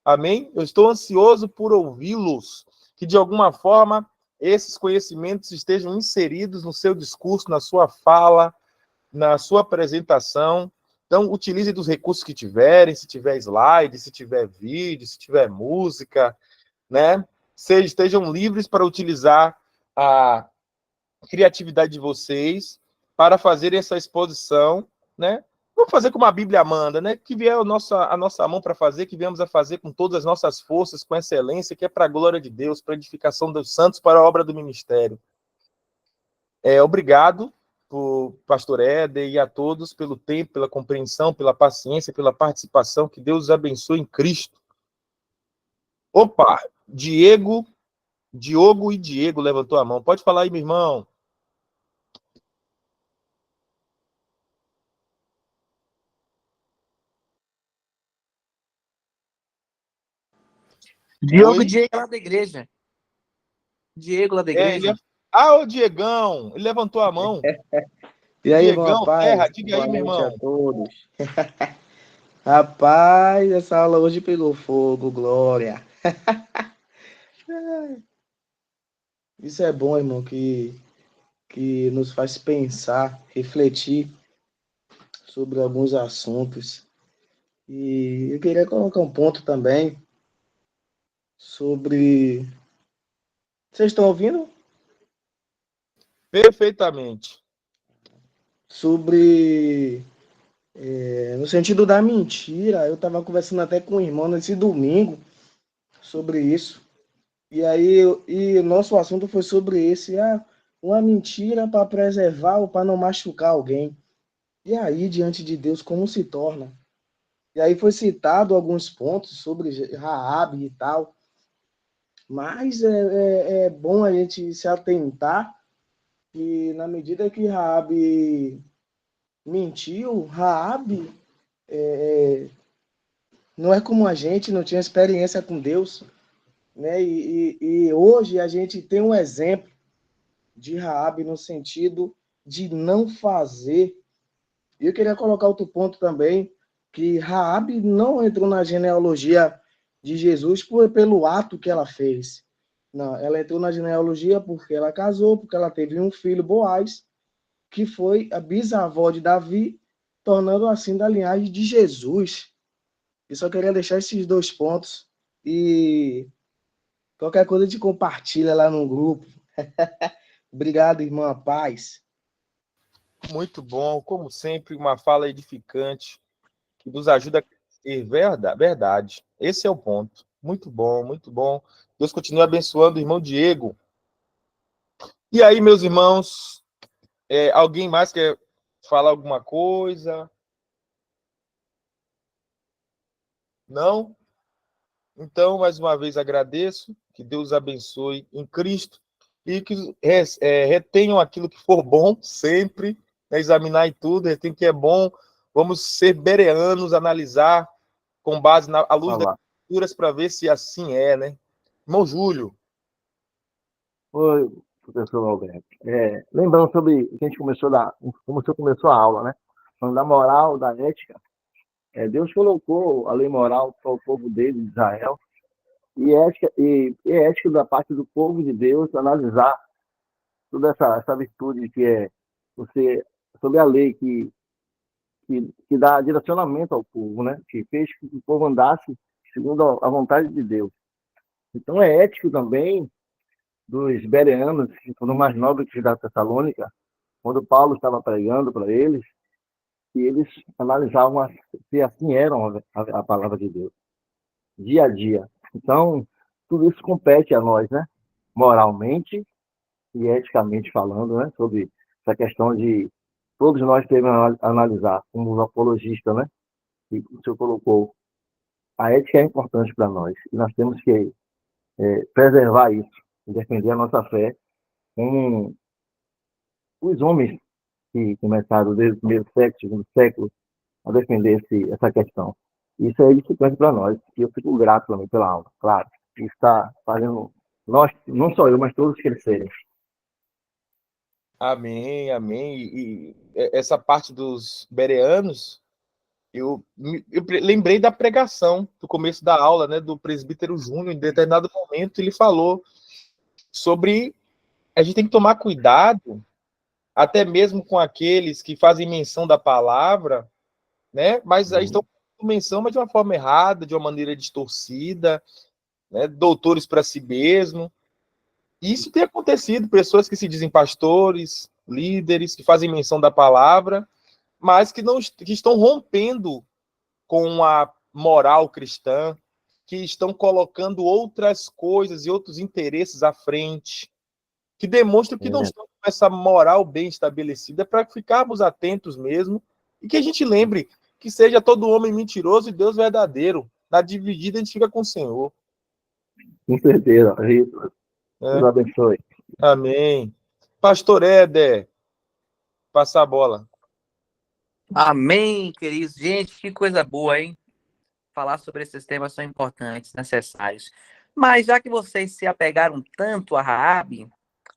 Amém? Eu estou ansioso por ouvi-los, que de alguma forma esses conhecimentos estejam inseridos no seu discurso, na sua fala, na sua apresentação. Então, utilize dos recursos que tiverem, se tiver slide, se tiver vídeo, se tiver música, né? Estejam livres para utilizar a criatividade de vocês para fazer essa exposição, né? Vamos fazer como a Bíblia manda, né? Que vier a nossa mão para fazer, que viemos a fazer com todas as nossas forças, com excelência, que é para a glória de Deus, para a edificação dos santos, para a obra do ministério. Obrigado, pastor Éder, e a todos pelo tempo, pela compreensão, pela paciência, pela participação. Que Deus os abençoe em Cristo. Opa, Diogo e Diego levantou a mão. Pode falar aí, meu irmão. Diogo lá da igreja. Diego lá da igreja. O Diegão, ele levantou a mão. E aí, Diegão, rapaz? diga aí, meu irmão. A todos. Rapaz, essa aula hoje pegou fogo, glória. Isso é bom, irmão, que nos faz pensar, refletir sobre alguns assuntos. E eu queria colocar um ponto também sobre... Vocês estão ouvindo? Perfeitamente. Sobre... no sentido da mentira, eu estava conversando até com o irmão nesse domingo sobre isso. E aí, o nosso assunto foi sobre esse, uma mentira para preservar ou para não machucar alguém. E aí, diante de Deus, como se torna? E aí foi citado alguns pontos sobre Raabe e tal. Mas é bom a gente se atentar que na medida que Raabe mentiu, Raabe não é como a gente, não tinha experiência com Deus, né? E hoje a gente tem um exemplo de Raabe no sentido de não fazer. E eu queria colocar outro ponto também, que Raabe não entrou na genealogia de Jesus pelo ato que ela fez. Não, ela entrou na genealogia porque ela casou, porque ela teve um filho, Boaz, que foi a bisavó de Davi, tornando assim da linhagem de Jesus. Eu só queria deixar esses dois pontos e qualquer coisa a gente compartilha lá no grupo. Obrigado, irmã. Paz. Muito bom, como sempre, uma fala edificante que nos ajuda a ter verdade. Esse é o ponto. Muito bom, muito bom. Deus continue abençoando o irmão Diego. E aí, meus irmãos, alguém mais quer falar alguma coisa? Não? Então, mais uma vez, agradeço, que Deus abençoe em Cristo e que retenham aquilo que for bom sempre, né, examinar em tudo, retenham o que é bom, vamos ser bereanos, analisar com base à luz das Escrituras para ver se assim é, né? Irmão Júlio. Oi, professor Alberto. Lembrando sobre o que a gente como você começou a aula, né? Falando da moral, da ética. Deus colocou a lei moral para o povo dele, de Israel, e é ética da parte do povo de Deus analisar toda essa virtude que é você, sobre a lei que dá direcionamento ao povo, né? Que fez que o povo andasse segundo a vontade de Deus. Então é ético também dos bereanos, que foram mais nobres que da Tessalônica, quando Paulo estava pregando para eles, que eles analisavam se assim eram a palavra de Deus, dia a dia. Então, tudo isso compete a nós, né? Moralmente e eticamente falando, né? Sobre essa questão de todos nós devemos analisar, como os apologistas, né? Que o senhor colocou. A ética é importante para nós e nós temos que preservar isso, defender a nossa fé com os homens que começaram desde o primeiro século, segundo século, a defender essa questão. Isso é edificante para nós, e eu fico grato também pela aula, claro. Isso está fazendo nós, não só eu, mas todos crescerem. Amém, amém. E essa parte dos bereanos, eu lembrei da pregação do começo da aula, né, do presbítero Júnior. Em determinado momento ele falou sobre a gente tem que tomar cuidado até mesmo com aqueles que fazem menção da palavra, né, mas aí estão fazendo menção, mas de uma forma errada, de uma maneira distorcida, né, doutores para si mesmo. Isso tem acontecido, pessoas que se dizem pastores, líderes, que fazem menção da palavra, mas que estão rompendo com a moral cristã, que estão colocando outras coisas e outros interesses à frente, que demonstram que não estão com essa moral bem estabelecida, para ficarmos atentos mesmo, e que a gente lembre que seja todo homem mentiroso e Deus verdadeiro. Na dividida a gente fica com o Senhor. Com certeza. Deus abençoe. Amém. Pastor Éder, passar a bola. Amém, queridos. Gente, que coisa boa, hein? Falar sobre esses temas são importantes, necessários. Mas já que vocês se apegaram tanto a Raabe,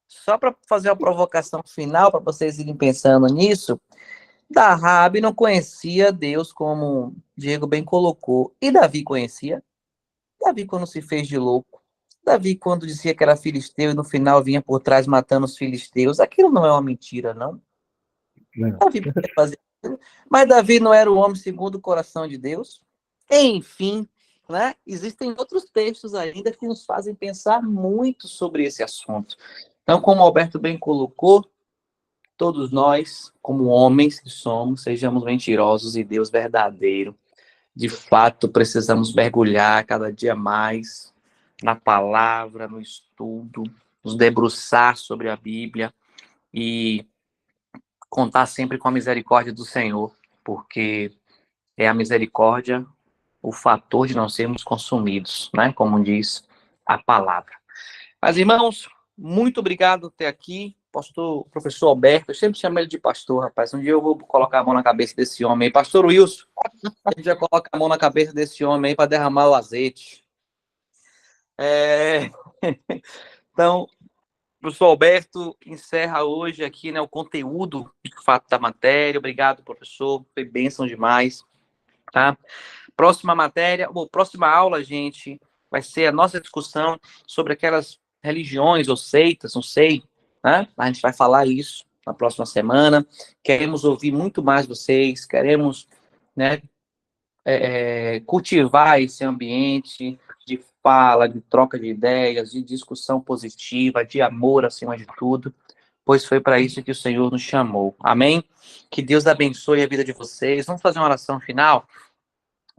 só para fazer uma provocação final, para vocês irem pensando nisso, Raabe não conhecia Deus, como Diego bem colocou. E Davi conhecia? Davi, quando se fez de louco. Davi, quando dizia que era filisteu e no final vinha por trás matando os filisteus. Aquilo não é uma mentira, não? Davi podia fazer aquilo. Mas Davi não era o homem segundo o coração de Deus? Enfim, né? Existem outros textos ainda que nos fazem pensar muito sobre esse assunto. Então, como o Alberto bem colocou, todos nós, como homens que somos, sejamos mentirosos e Deus verdadeiro. De fato, precisamos mergulhar cada dia mais na palavra, no estudo, nos debruçar sobre a Bíblia e contar sempre com a misericórdia do Senhor, porque é a misericórdia o fator de não sermos consumidos, né? Como diz a palavra. Mas, irmãos, muito obrigado por ter aqui. Professor Alberto, eu sempre chamo ele de pastor, rapaz. Um dia eu vou colocar a mão na cabeça desse homem aí. Pastor Wilson, a gente já coloca a mão na cabeça desse homem aí para derramar o azeite. Então, professor Alberto encerra hoje aqui, né, o conteúdo, de fato, da matéria. Obrigado, professor. Foi bênção demais. Tá? Próxima aula, gente, vai ser a nossa discussão sobre aquelas religiões ou seitas, não sei, né? A gente vai falar isso na próxima semana. Queremos ouvir muito mais vocês, queremos, né, cultivar esse ambiente de fala, de troca de ideias, de discussão positiva, de amor acima de tudo, pois foi para isso que o Senhor nos chamou. Amém? Que Deus abençoe a vida de vocês. Vamos fazer uma oração final?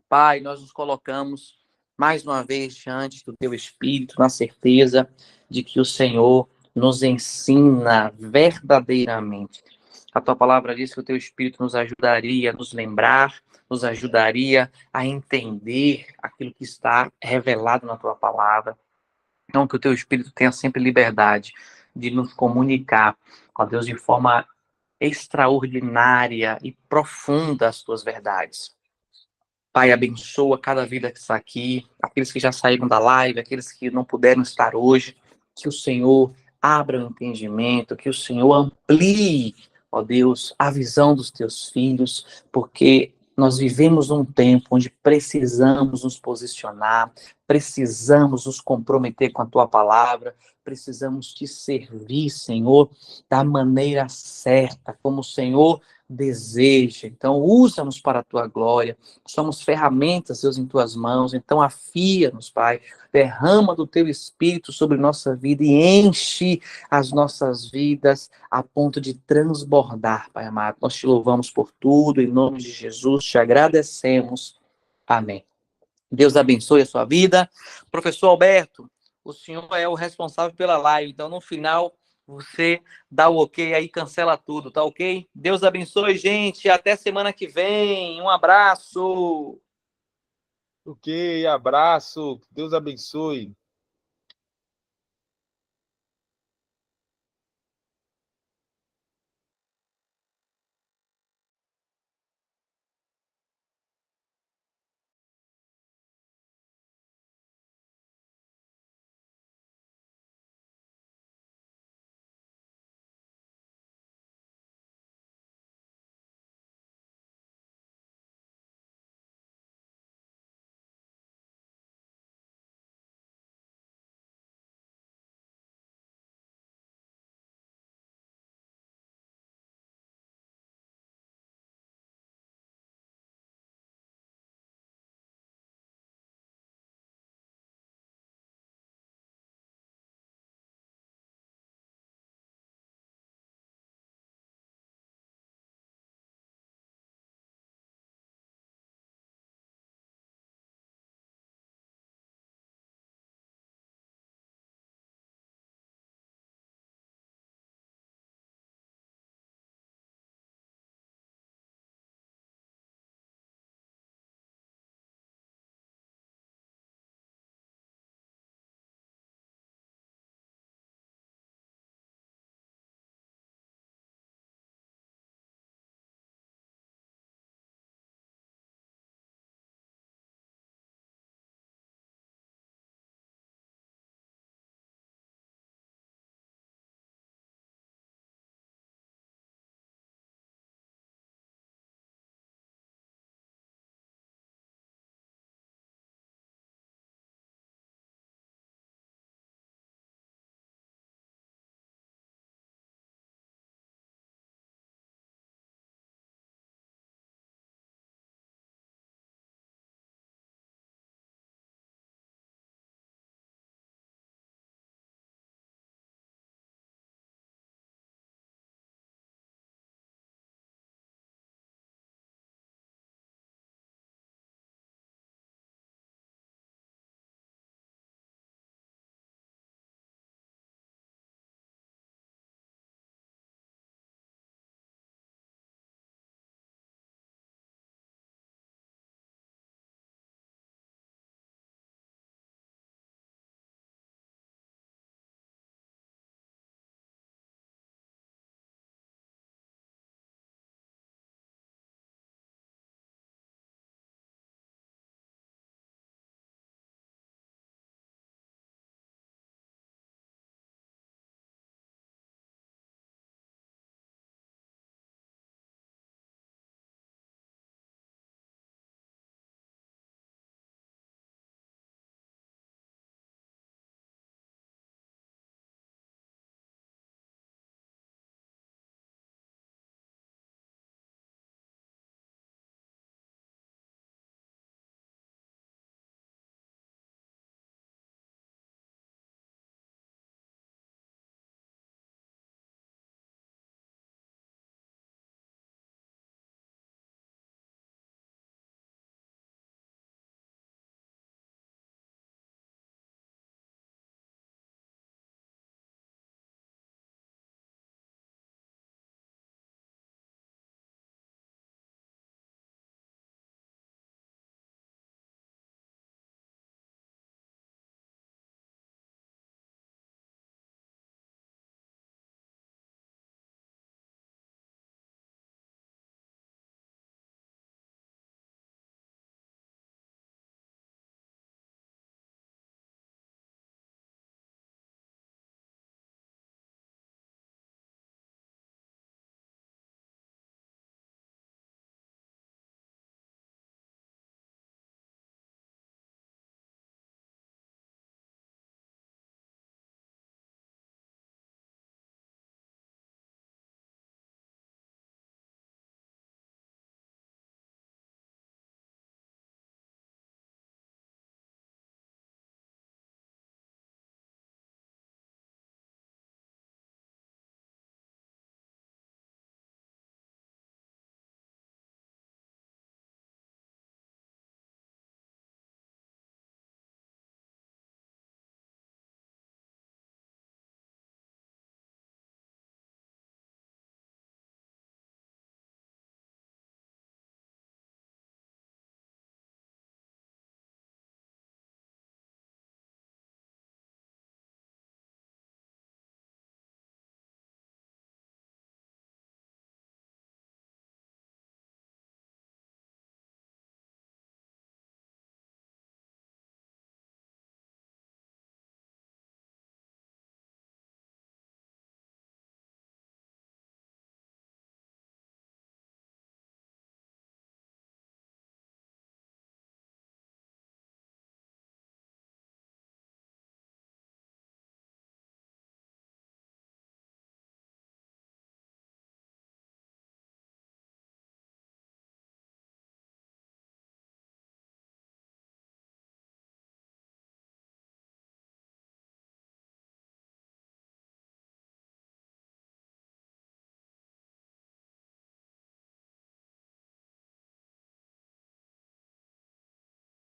Pai, nós nos colocamos mais uma vez diante do Teu Espírito, na certeza de que o Senhor nos ensina verdadeiramente A tua palavra diz que o teu Espírito nos ajudaria a nos lembrar, nos ajudaria a entender aquilo que está revelado na tua palavra. Então, que o teu Espírito tenha sempre liberdade de nos comunicar, ó Deus, de forma extraordinária e profunda as tuas verdades. Pai, abençoa cada vida que está aqui, aqueles que já saíram da live, aqueles que não puderam estar hoje, que o Senhor abra o entendimento, que o Senhor amplie, ó Deus, a visão dos teus filhos, porque nós vivemos um tempo onde precisamos nos posicionar, precisamos nos comprometer com a tua palavra, precisamos te servir, Senhor, da maneira certa, como o Senhor deseja. Então, usa-nos para a tua glória. Somos ferramentas, Deus, em tuas mãos. Então, afia-nos, Pai. Derrama do teu Espírito sobre nossa vida e enche as nossas vidas a ponto de transbordar, Pai amado. Nós te louvamos por tudo, em nome de Jesus, te agradecemos. Amém. Deus abençoe a sua vida. Professor Alberto, o senhor é o responsável pela live, então no final você dá o ok aí, cancela tudo, tá ok? Deus abençoe, gente. Até semana que vem. Um abraço. Ok, abraço. Deus abençoe.